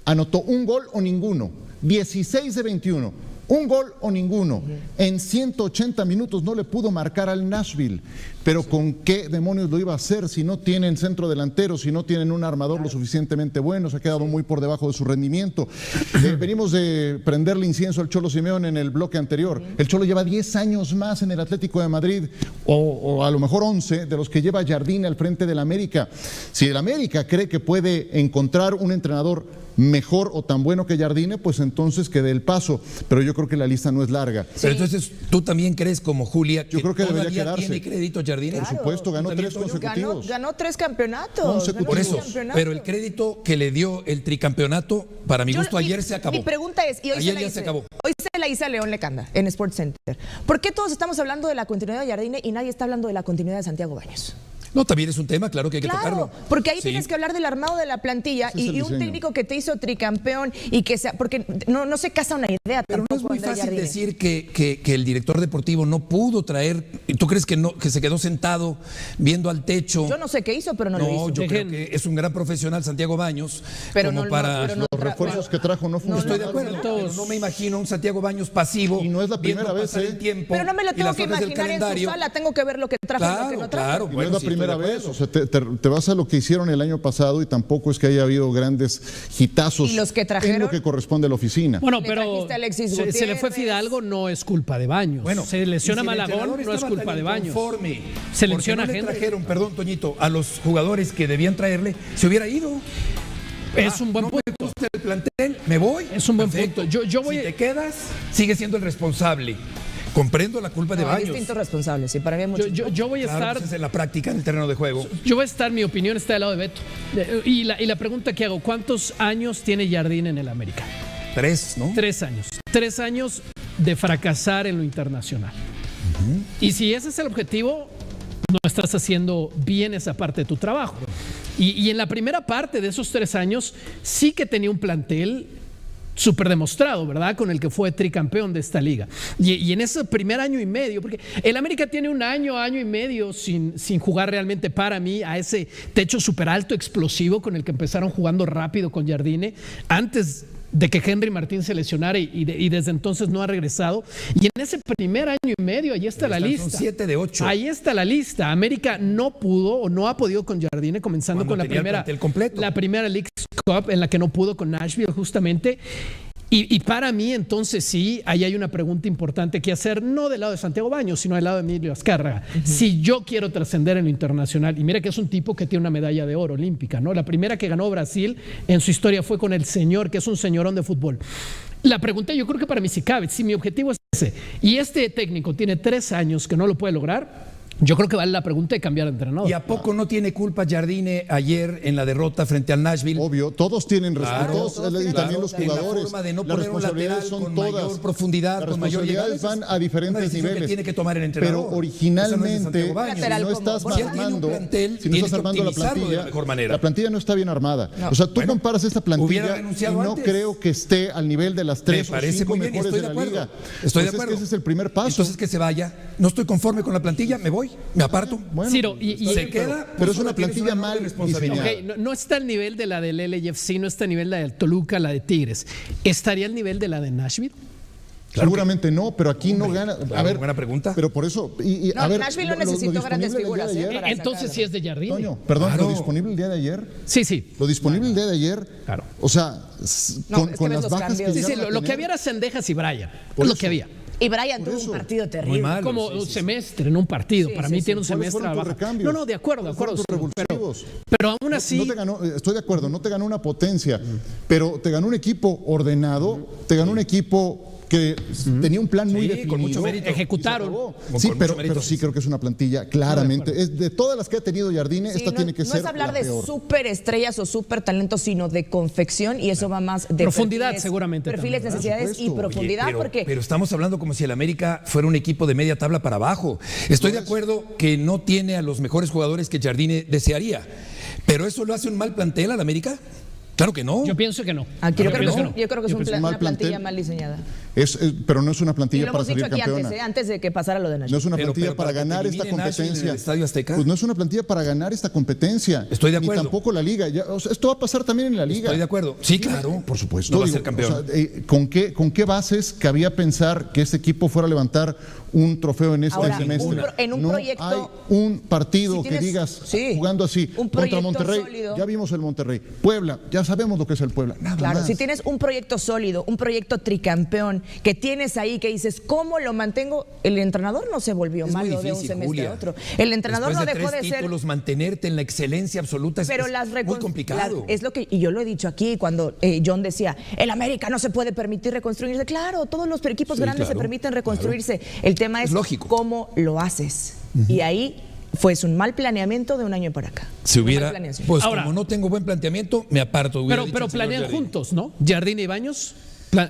anotó un gol o ninguno, 16 de 21. Un gol o ninguno. En 180 minutos no le pudo marcar al Nashville. Pero ¿con qué demonios lo iba a hacer si no tienen centro delantero, si no tienen un armador lo suficientemente bueno? Se ha quedado muy por debajo de su rendimiento. Venimos de prenderle incienso al Cholo Simeone en el bloque anterior. El Cholo lleva 10 años más en el Atlético de Madrid, o a lo mejor 11 de los que lleva Jardine al frente del América. Si el América cree que puede encontrar un entrenador mejor o tan bueno que Jardine, pues entonces que dé el paso. Pero yo creo que la lista no es larga. Pero entonces, ¿tú también crees como Julia yo creo que debería quedarse? ¿Tiene crédito Jardine? Por supuesto, ganó 3 consecutivos. Ganó 3 campeonatos. Por eso, pero el crédito que le dio el tricampeonato, para mi gusto, ayer se acabó. Mi pregunta es, y hoy ayer ya se acabó. Hoy se la hice a León Lecanda en Sports Center. ¿Por qué todos estamos hablando de la continuidad de Jardine y nadie está hablando de la continuidad de Santiago Baños? No, también es un tema, claro que hay que tocarlo. Porque ahí tienes que hablar del armado de la plantilla y un técnico que te hizo tricampeón y que sea, porque no se casa una idea. Pero no es muy fácil decir que el director deportivo no pudo traer. ¿Tú crees que se quedó sentado viendo al techo? Yo no sé qué hizo, pero no lo hizo. No, yo creo que es un gran profesional Santiago Baños. Pero como los refuerzos que trajo no funcionaron. Estoy de acuerdo, pero no me imagino un Santiago Baños pasivo. Y no es la primera vez. El tiempo, pero no me lo tengo que imaginar en su sala, tengo que ver lo que trajo y lo que no trajo. Claro, no es la primera vez. O sea, te vas a lo que hicieron el año pasado y tampoco es que haya habido grandes hitazos. ¿Y los que trajeron? En lo que corresponde a la oficina. Bueno, pero se le fue Fidalgo, no es culpa de Baños. Bueno, se lesiona Malagón, no es culpa de Baños. Se lesiona a gente. Trajeron, perdón, Toñito, a los jugadores que debían traerle, se hubiera ido. Es un buen punto. Me gusta el plantel, me voy. Es un buen punto. Yo voy. Si te quedas, sigue siendo el responsable. Comprendo la culpa de Baños. Hay distintos responsables, sí, para mí hay mucho. Yo voy a estar en la práctica, en el terreno de juego. Yo voy a estar, mi opinión está del lado de Beto. Y la pregunta que hago, ¿cuántos años tiene Jardine en el América? 3, ¿no? 3 años. 3 años de fracasar en lo internacional. Y si ese es el objetivo, no estás haciendo bien esa parte de tu trabajo. Y en la primera parte de esos 3 años, sí que tenía un plantel súper demostrado, ¿verdad? Con el que fue tricampeón de esta liga. Y en ese primer año y medio, porque el América tiene un año y medio sin jugar realmente, para mí, a ese techo súper alto, explosivo, con el que empezaron jugando rápido con Jardine, antes de que Henry Martín se lesionara y desde entonces no ha regresado. Y en ese primer año y medio, ahí está la lista. Son 7 de 8. Ahí está la lista. América no pudo o no ha podido con Jardine, comenzando con la primera League Cup, en la que no pudo con Nashville justamente. Y para mí, entonces sí, ahí hay una pregunta importante que hacer, no del lado de Santiago Baños, sino del lado de Emilio Azcárraga. Si yo quiero trascender en lo internacional, y mira que es un tipo que tiene una medalla de oro olímpica, ¿no? La primera que ganó Brasil en su historia fue con el señor, que es un señorón de fútbol. La pregunta yo creo que para mí sí cabe, si mi objetivo es ese, y este técnico tiene 3 años que no lo puede lograr, yo creo que vale la pregunta de cambiar de entrenador. ¿Y a poco no tiene culpa Jardine ayer en la derrota frente al Nashville? Obvio, todos tienen Claro, y también los en la jugadores. forma de no Las poner un responsabilidades lateral son con todas. mayor profundidad, Las con mayor llegada. responsabilidades van a diferentes niveles. Que tiene que tomar el entrenador. Pero originalmente, Esa no es de Santiago Baños. si no estás Si él tiene un armando, plantel, si no tiene estás que armando la optimizarlo de plantilla, la mejor manera. la plantilla no está bien armada. O sea, tú Bueno, comparas esta hubiera plantilla y renunciado no antes. creo que esté al nivel de las 3 o parece 5 muy bien, mejores estoy de de la acuerdo. liga. Estoy de Pues acuerdo. ese es el primer paso. Entonces que se vaya. No estoy conforme con la plantilla, me voy, me aparto. Bueno, Ciro, se queda. pero es una tienes plantilla enorme mal responsabilidad. diseñada. Ok, no está al nivel de la del LAFC, no está al nivel de la del Toluca, la de Tigres. ¿Estaría al nivel de la de Nashville? Seguramente no, pero aquí no gana. A ver, buena pregunta. Pero por eso. No, a ver, Nashville no lo necesitó grandes disponible del figuras, día de ¿eh? ayer- Para Entonces sacarlo. sí es de Jardine. Toño, perdón, Claro. lo disponible el día de ayer. Sí. Lo disponible el día de ayer. Claro. O sea, No, es que con ves las los bajas cambios. que Sí, llegaron a lo que tener. había era Cendejas y Brian. Por Es lo eso. que había. Y Brian Por tuvo eso. un partido terrible. Muy mal. Como Sí, un sí. semestre en un partido. Sí, Para sí, mí sí. tiene un ¿Cuáles semestre fueron a tus baja. recambios? No, de acuerdo. ¿Cuáles fueron tus revulsivos? Pero aún así. No te ganó, estoy de acuerdo, no te ganó una potencia, pero te ganó un equipo ordenado, te ganó un equipo que tenía un plan muy Sí, definido. con mucho mérito. Ejecutaron. Y se acabó. Con Sí, mucho pero mérito. sí creo que es una plantilla, claramente. Es de todas las que ha tenido Jardine, Sí, esta no, tiene que no ser es hablar la de peor. superestrellas o super talentos, sino de confección, y eso va más de Profundidad, perfiles, seguramente perfiles, también, necesidades y Por supuesto. profundidad, Oye, porque pero estamos hablando como si el América fuera un equipo de media tabla para abajo. Estoy de acuerdo que no tiene a los mejores jugadores que Jardine desearía, pero ¿eso lo hace un mal plantel al América? Claro que no. Yo pienso que no. aquí yo creo pienso que no. yo creo que es Yo pienso- una mal plantilla plantel. mal diseñada. Pero no es una Y plantilla lo para hemos dicho salir aquí campeona. antes de que pasara lo de No Nashville. es una Pero plantilla para que te ganar esta elimine Nashville en competencia. el Estadio Azteca. Pues no es una plantilla para ganar esta competencia. Estoy de acuerdo. Ni tampoco la liga. O sea, esto va a pasar también en la liga. Estoy de acuerdo. Sí, claro. Por supuesto. No va a Digo, ser campeón. o sea, ¿con qué bases cabía pensar que este equipo fuera a levantar un trofeo en este Ahora, semestre? en un no proyecto- hay un partido Si que tienes- digas sí, jugando así un contra proyecto Monterrey. sólido. Ya vimos el Monterrey. Puebla, ya sabemos lo que es el Puebla. Nada Claro, más. si tienes un proyecto sólido, un proyecto tricampeón, que tienes ahí, que dices, ¿cómo lo mantengo? El entrenador no se volvió Es muy malo de un difícil, semestre Julia. a otro. El entrenador Después no de dejó 3 de ser... títulos, mantenerte en la excelencia absoluta es, Pero es las muy complicado. es lo que, y yo lo he dicho aquí cuando John decía, el América no se puede permitir reconstruirse. Claro, todos los equipos Sí, grandes se claro, permiten reconstruirse. El tema es lógico. cómo lo haces. Y ahí fue un mal planeamiento de un año para acá. Si Una hubiera, mala planeación. pues Ahora- como no tengo buen planteamiento, me aparto. hubiera Pero, dicho pero el señor planean Jardine. juntos, ¿no? Jardine y Baños.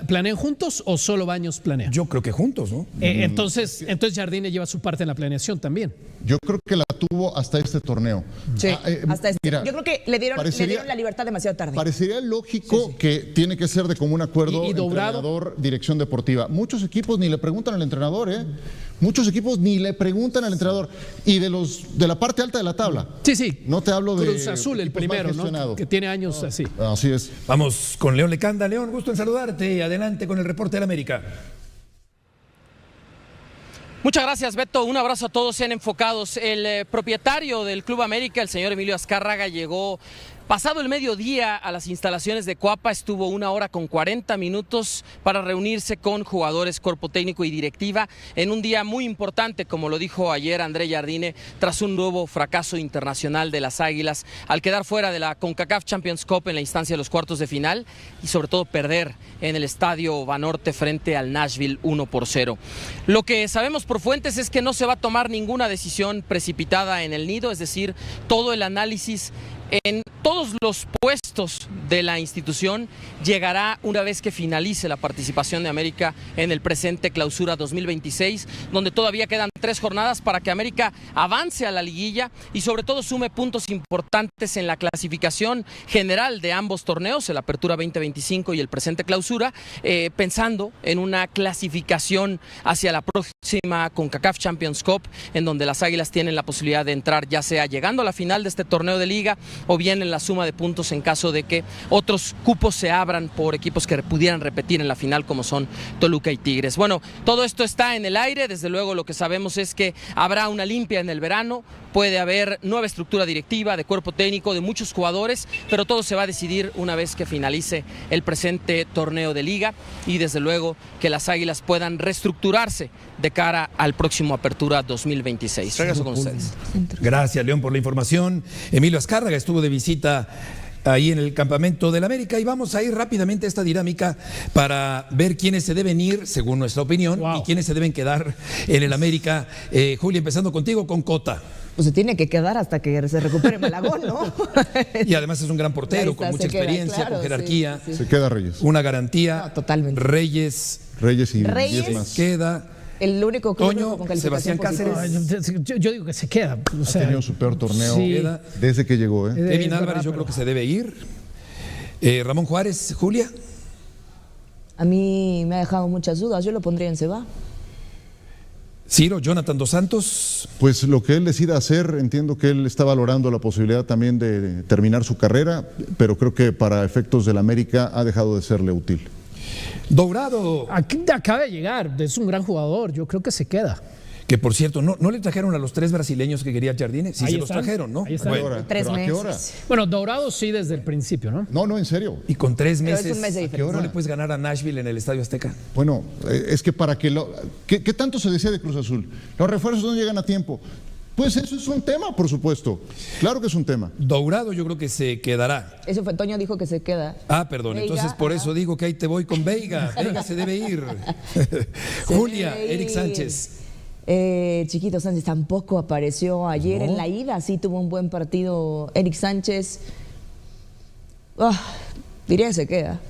¿Planean juntos o solo Baños planea? Yo creo que juntos, ¿no? Entonces Jardine lleva su parte en la planeación también. Yo creo que la tuvo hasta este torneo. Sí, hasta este. Mira, Yo creo que le dieron la libertad demasiado tarde. Parecería lógico que tiene que ser de común acuerdo Y Dourado. entrenador, dirección deportiva. Muchos equipos ni le preguntan al entrenador, ¿eh? Muchos equipos ni le preguntan al entrenador. Y de la parte alta de la tabla. Sí. No te hablo de Cruz Azul, el equipos mal primero, ¿no? gestionados. Que tiene años así. Así es. Vamos con León Lecanda. León, gusto en saludarte. Adelante con el reporte del América. Muchas gracias, Beto. Un abrazo a todos, sean enfocados. El propietario del Club América, el señor Emilio Azcárraga, llegó pasado el mediodía a las instalaciones de Coapa. Estuvo 1 hora con 40 minutos para reunirse con jugadores, cuerpo técnico y directiva en un día muy importante, como lo dijo ayer André Jardine, tras un nuevo fracaso internacional de las Águilas al quedar fuera de la CONCACAF Champions Cup en la instancia de los cuartos de final y sobre todo perder en el estadio Banorte frente al Nashville 1-0. Lo que sabemos por fuentes es que no se va a tomar ninguna decisión precipitada en el nido, es decir, todo el análisis en todos los puestos de la institución llegará una vez que finalice la participación de América en el presente Clausura 2026, donde todavía quedan 3 jornadas para que América avance a la liguilla y sobre todo sume puntos importantes en la clasificación general de ambos torneos, el Apertura 2025 y el presente Clausura, pensando en una clasificación hacia la próxima CONCACAF Champions Cup, en donde las Águilas tienen la posibilidad de entrar ya sea llegando a la final de este torneo de liga o bien en la suma de puntos en caso de que otros cupos se abran por equipos que pudieran repetir en la final como son Toluca y Tigres. Bueno, todo esto está en el aire, desde luego lo que sabemos sabemos es que habrá una limpia en el verano, puede haber nueva estructura directiva, de cuerpo técnico, de muchos jugadores, pero todo se va a decidir una vez que finalice el presente torneo de liga y desde luego que las Águilas puedan reestructurarse de cara al próximo Apertura 2026. Regreso con ustedes. Gracias, León, por la información. Emilio Azcárraga estuvo de visita ahí en el campamento del América y vamos a ir rápidamente a esta dinámica para ver quiénes se deben ir, según nuestra opinión, y quiénes se deben quedar en el América. Julia, empezando contigo con Cota. Pues se tiene que quedar hasta que se recupere Malagón, ¿no? Y además es un gran portero, con mucha experiencia, claro, con jerarquía. Sí. Se queda Reyes. Una garantía. No, totalmente. Reyes y 10 más. Queda. El único Toño, con calificación Sebastián Cáceres. Yo digo que se queda. O sea, ha tenido su peor torneo sí, desde que llegó. Kevin Álvarez, yo creo que se debe ir. Ramón Juárez, Julia. A mí me ha dejado muchas dudas. Yo lo pondría en Seba. Ciro, Jonathan Dos Santos. Pues lo que él decida hacer, entiendo que él está valorando la posibilidad también de terminar su carrera, pero creo que para efectos del América ha dejado de serle útil. Dourado. Aquí acaba de llegar, es un gran jugador, yo creo que se queda. Que por cierto, ¿no le trajeron a los 3 brasileños que quería Jardine? Sí, ahí se están, los trajeron, ¿no? Ahí están. Bueno, 3 meses. ¿a qué hora? Bueno, Dourado sí desde el principio, ¿no? No, en serio. Y con 3 Pero meses, es un mes de diferencia. ¿no le puedes ganar a Nashville en el Estadio Azteca? Bueno, es que para que ¿qué tanto se decía de Cruz Azul? Los refuerzos no llegan a tiempo. Pues eso es un tema, por supuesto. Claro que es un tema. Dourado yo creo que se quedará. Eso fue, Toño dijo que se queda. Ah, perdón, Veiga, entonces por eso digo que ahí te voy con Veiga. Veiga se debe ir. Julia, debe ir. Eric Sánchez. Chiquito Sánchez tampoco apareció ayer en la ida, sí tuvo un buen partido Eric Sánchez. Diría que se queda.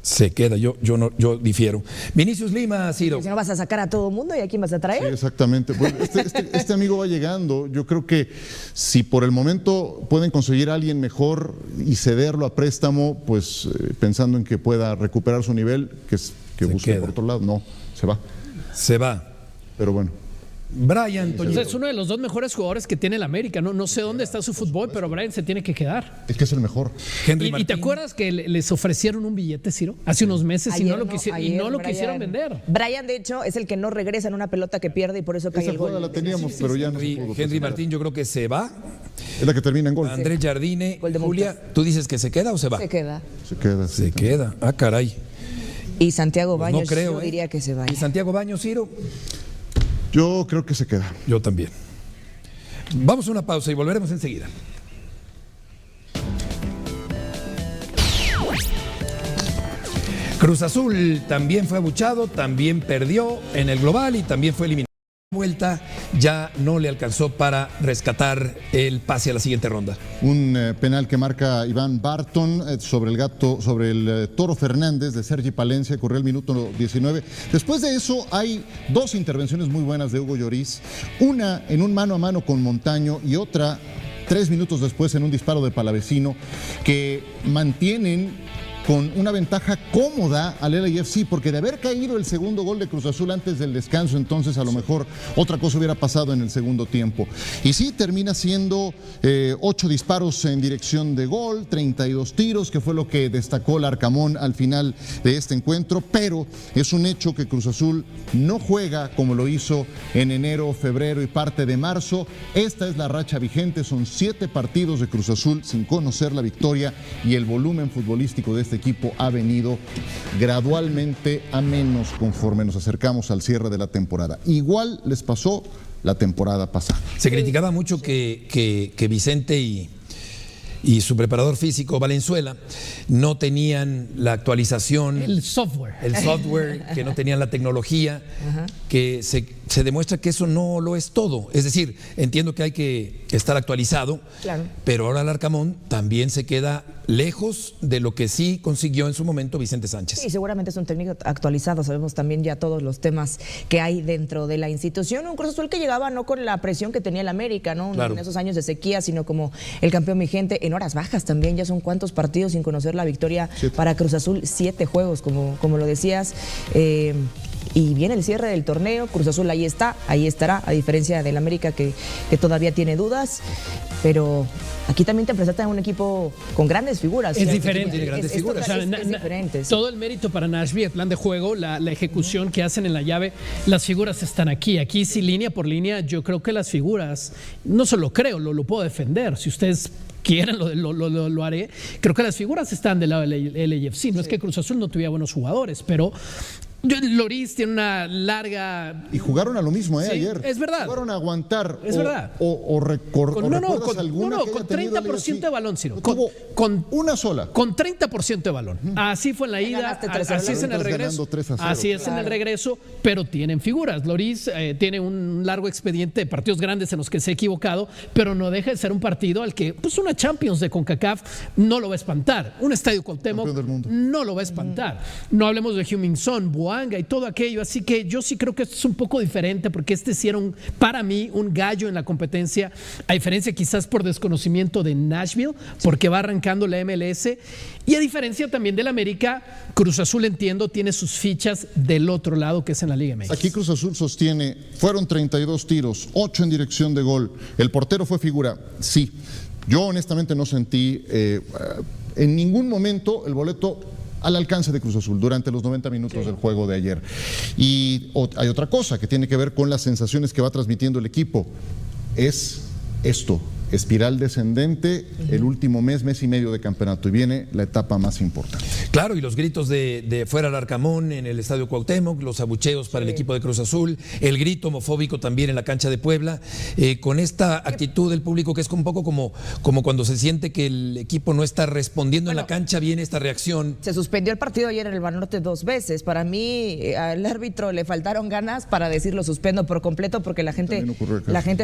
Se queda, yo difiero. Vinicius Lima, Ciro. Si no vas a sacar a todo mundo, ¿y a quién vas a traer? Sí, exactamente. Pues este amigo va llegando. Yo creo que si por el momento pueden conseguir a alguien mejor y cederlo a préstamo, pues pensando en que pueda recuperar su nivel, que busque por otro lado. No, se va. Se va. Pero bueno. Brian Toñito. Es uno de los 2 mejores jugadores que tiene el América. No sé dónde está su fútbol, pero Brian se tiene que quedar. Es que es el mejor. Henry ¿Y te acuerdas que les ofrecieron un billete, Ciro? Hace unos meses Ayer y no lo quisieron vender. Brian, de hecho, es el que no regresa en una pelota que pierde y por eso cae Esa el gol. jugada la teníamos, pero ya no se pudo Henry presentar. Martín yo creo que se va. Es la que termina en gol. Andrés Jardine. Gol de Julia, Montes. ¿tú dices que se queda o se va? Se queda. Se queda. Se queda. Ah, caray. Y Santiago Pues Baños, no creo, yo diría que se vaya. ¿Y Santiago Baños, Ciro? Yo creo que se queda. Yo también. Vamos a una pausa y volveremos enseguida. Cruz Azul también fue abuchado, también perdió en el global y también fue eliminado. Vuelta ya no le alcanzó para rescatar el pase a la siguiente ronda. Un penal que marca Iván Barton sobre el Toro Fernández de Sergi Palencia, corrió el minuto 19. Después de eso hay 2 intervenciones muy buenas de Hugo Lloris, una en un mano a mano con Montaño y otra 3 minutos después en un disparo de Palavecino que mantienen con una ventaja cómoda al LAFC, porque de haber caído el segundo gol de Cruz Azul antes del descanso, entonces a lo mejor otra cosa hubiera pasado en el segundo tiempo. Y sí, termina siendo 8 disparos en dirección de gol, 32 tiros, que fue lo que destacó Larcamón al final de este encuentro, pero es un hecho que Cruz Azul no juega como lo hizo en enero, febrero y parte de marzo. Esta es la racha vigente, son 7 partidos de Cruz Azul sin conocer la victoria y el volumen futbolístico de este equipo ha venido gradualmente a menos conforme nos acercamos al cierre de la temporada. Igual les pasó la temporada pasada. Se criticaba mucho que Vicente y su preparador físico Valenzuela no tenían la actualización, El software, que no tenían la tecnología, que se demuestra que eso no lo es todo. Es decir, entiendo que hay que estar actualizado, claro, pero ahora Larcamón también se queda lejos de lo que sí consiguió en su momento Vicente Sánchez. Sí, seguramente es un técnico actualizado, sabemos también ya todos los temas que hay dentro de la institución. Un Cruz Azul que llegaba no con la presión que tenía el América, ¿no? Claro. En esos años de sequía, sino como el campeón vigente en horas bajas también. Ya son cuántos partidos sin conocer la victoria para Cruz Azul, 7 juegos, como lo decías. y viene el cierre del torneo. Cruz Azul ahí estará, a diferencia del América que todavía tiene dudas, pero aquí también te presenta un equipo con grandes figuras. Es diferente. Tiene grandes figuras. Es diferente. Sí. Todo el mérito para Nashville, el plan de juego, la ejecución que hacen en la llave, las figuras están aquí. Aquí sí, línea por línea, yo creo que las figuras, no solo creo, lo puedo defender. Si ustedes quieran, lo haré. Creo que las figuras están del lado del LAFC. No es que Cruz Azul no tuviera buenos jugadores, pero Lloris tiene una larga... Y jugaron a lo mismo ayer. Es verdad. Jugaron a aguantar. Es verdad. ¿Recuerdas alguna que con haya tenido 30% de balón, Ciro. Con una sola. Con 30% de balón. Así fue en la ida, así es en el regreso. Así es en el regreso, pero tienen figuras. Lloris tiene un largo expediente de partidos grandes en los que se ha equivocado, pero no deja de ser un partido al que pues una Champions de CONCACAF no lo va a espantar. Un Estadio Cuauhtémoc no lo va a espantar. No hablemos de Heung-min Son, Boanga y todo aquello, así que yo sí creo que esto es un poco diferente porque este sí era para mí un gallo en la competencia, a diferencia quizás por desconocimiento de Nashville, porque va arrancando la MLS, y a diferencia también del América, Cruz Azul, entiendo, tiene sus fichas del otro lado, que es en la Liga MX. Aquí Cruz Azul sostiene, fueron 32 tiros, 8 en dirección de gol, el portero fue figura, sí. Yo honestamente no sentí en ningún momento el boleto al alcance de Cruz Azul durante los 90 minutos del juego de ayer. Y hay otra cosa que tiene que ver con las sensaciones que va transmitiendo el equipo. Es esto, espiral descendente, el último mes y medio de campeonato, y viene la etapa más importante. Claro, y los gritos de fuera al Arcamón en el Estadio Cuauhtémoc, los abucheos para el equipo de Cruz Azul, el grito homofóbico también en la cancha de Puebla, con esta actitud del público que es un poco como cuando se siente que el equipo no está respondiendo en la cancha, viene esta reacción. Se suspendió el partido ayer en el Banorte 2 veces. Para mí, al árbitro le faltaron ganas para decir lo suspendo por completo porque la gente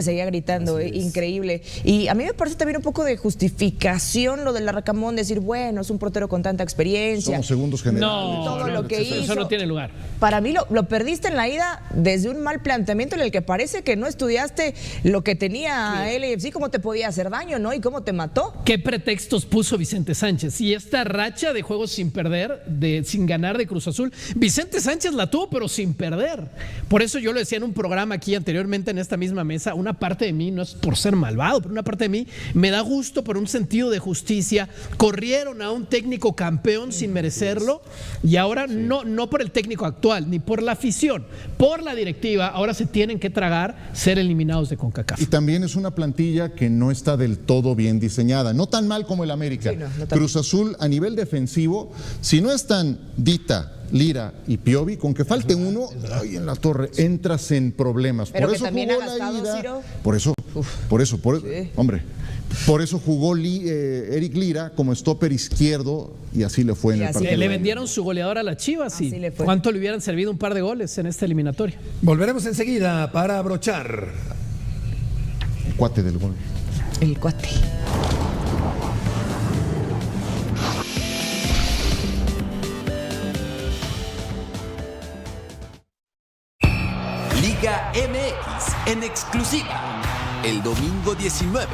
seguía gritando, increíble. Y a mí me parece también un poco de justificación lo del Arcamón, decir, bueno, es un portero con tanta experiencia. Somos segundos generales. Todo lo que hizo. Eso no tiene lugar. Para mí lo perdiste en la ida desde un mal planteamiento en el que parece que no estudiaste lo que tenía LAFC, cómo te podía hacer daño, ¿no? Y cómo te mató. ¿Qué pretextos puso Vicente Sánchez? Y esta racha de juegos sin perder, sin ganar de Cruz Azul, Vicente Sánchez la tuvo, pero sin perder. Por eso yo lo decía en un programa aquí anteriormente en esta misma mesa, una parte de mí, no es por ser malvado, pero una parte de mí me da gusto por un sentido de justicia. Corrieron a un técnico campeón sin merecerlo y ahora no por el técnico actual ni por la afición, por la directiva, ahora se tienen que tragar ser eliminados de CONCACAF. Y también es una plantilla que no está del todo bien diseñada, no tan mal como el América. Sí, no Cruz Azul a nivel defensivo, si no están Dita, Lira y Piovi, con que falte uno, ahí en la torre entras en problemas. Pero por eso también jugó ha gastado, la ida. Ciro. Por eso jugó Eric Lira como stopper izquierdo y así le fue en el partido. Le vendieron su goleador a las Chivas y cuánto le hubieran servido un par de goles en esta eliminatoria. Volveremos enseguida para abrochar. El cuate del gol. El cuate. Liga MX en exclusiva. El domingo 19,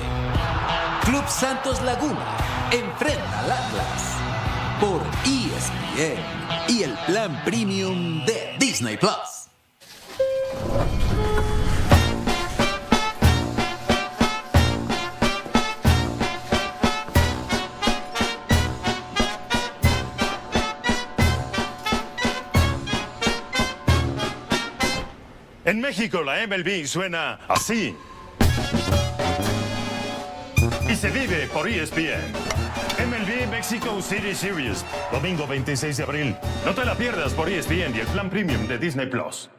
Club Santos Laguna enfrenta al Atlas por ESPN y el plan premium de Disney Plus. En México la MLB suena así. Y se vive por ESPN. MLB Mexico City Series, domingo 26 de abril. No te la pierdas por ESPN y el plan premium de Disney Plus.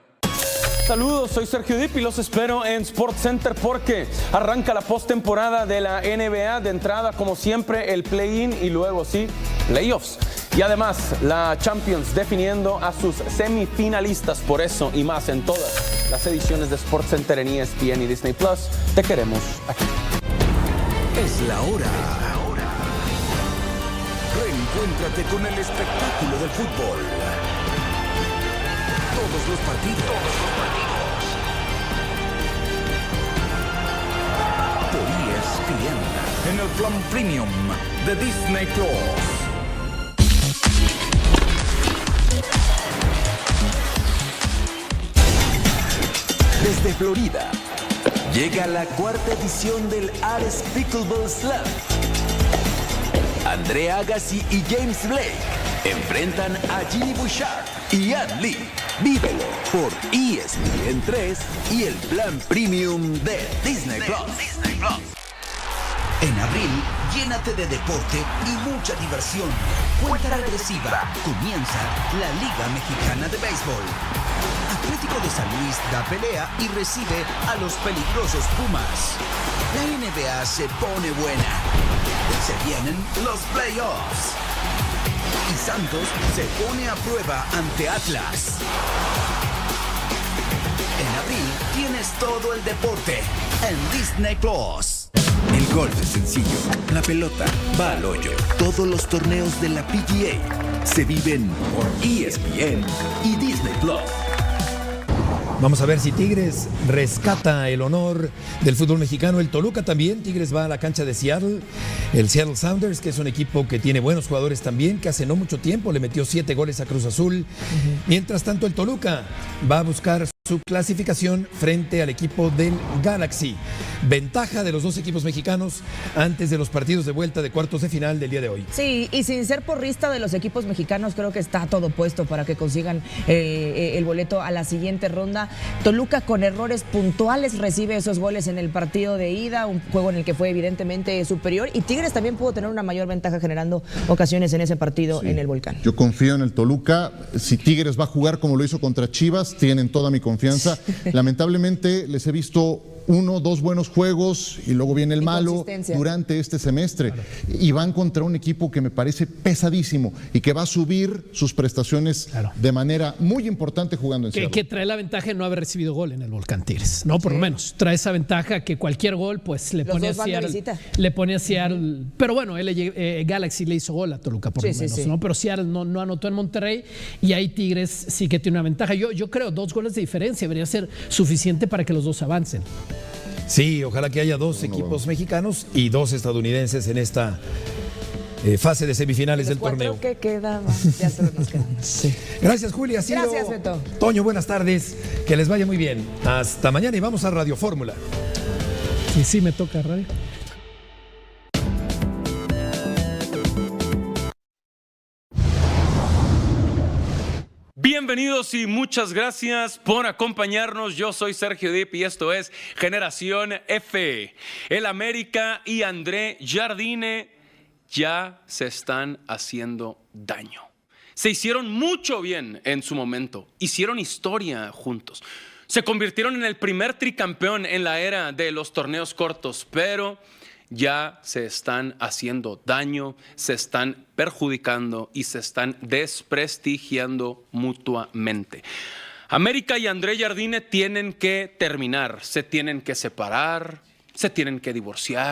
Saludos, soy Sergio Dip y los espero en SportsCenter porque arranca la postemporada de la NBA. De entrada, como siempre, el play-in y luego sí, playoffs. Y además, la Champions definiendo a sus semifinalistas. Por eso y más en todas las ediciones de SportsCenter en ESPN y Disney Plus. Te queremos aquí. Es la hora. Reencuéntrate con el espectáculo del fútbol. Todos los partidos. Por ESPN. En el plan premium de Disney Plus. Desde Florida, llega la cuarta edición del Ares Pickleball Slam. André Agassi y James Blake enfrentan a Ginny Bouchard y Ann Lee. Vívelo por ESPN 3 y el plan premium de Disney Plus. En abril, llénate de deporte y mucha diversión. Cuenta regresiva. Comienza la Liga Mexicana de Béisbol. Atlético de San Luis da pelea y recibe a los peligrosos Pumas. La NBA se pone buena. Se vienen los playoffs. Y Santos se pone a prueba ante Atlas. En abril tienes todo el deporte en Disney Plus. El golf es sencillo, la pelota va al hoyo. Todos los torneos de la PGA se viven por ESPN y Disney Plus. Vamos a ver si Tigres rescata el honor del fútbol mexicano. El Toluca también. Tigres va a la cancha de Seattle. El Seattle Sounders, que es un equipo que tiene buenos jugadores también, que hace no mucho tiempo le metió 7 goles a Cruz Azul. Mientras tanto, el Toluca va a buscar su clasificación frente al equipo del Galaxy. Ventaja de los dos equipos mexicanos antes de los partidos de vuelta de cuartos de final del día de hoy. Sí, y sin ser porrista de los equipos mexicanos, creo que está todo puesto para que consigan el boleto a la siguiente ronda. Toluca, con errores puntuales, recibe esos goles en el partido de ida, un juego en el que fue evidentemente superior, y Tigres también pudo tener una mayor ventaja generando ocasiones en ese partido en el Volcán. Yo confío en el Toluca. Si Tigres va a jugar como lo hizo contra Chivas, tienen toda mi confianza. Lamentablemente les he visto 1 o 2 buenos juegos y luego viene el malo durante este semestre. Claro. Y van contra un equipo que me parece pesadísimo y que va a subir sus prestaciones de manera muy importante jugando en Seattle. Que trae la ventaja de no haber recibido gol en el Volcán Tigres, ¿no? Por lo menos. Trae esa ventaja que cualquier gol pues le pone a Seattle. Pero bueno, Galaxy le hizo gol a Toluca por lo menos, ¿no? Pero Seattle no anotó en Monterrey y ahí Tigres sí que tiene una ventaja. Yo creo 2 goles de diferencia debería ser suficiente para que los dos avancen. Sí, ojalá que haya 2 equipos mexicanos y 2 estadounidenses en esta fase de semifinales del torneo. Que quedaban, ya solo nos quedamos. Sí. Gracias, Julia. Gracias, Beto. Toño, buenas tardes. Que les vaya muy bien. Hasta mañana y vamos a Radio Fórmula. Y sí, me toca radio. Bienvenidos y muchas gracias por acompañarnos. Yo soy Sergio Dip y esto es Generación F. El América y André Jardine ya se están haciendo daño. Se hicieron mucho bien en su momento. Hicieron historia juntos. Se convirtieron en el primer tricampeón en la era de los torneos cortos, pero ya se están haciendo daño, se están perjudicando y se están desprestigiando mutuamente. América y André Jardine tienen que terminar, se tienen que separar, se tienen que divorciar.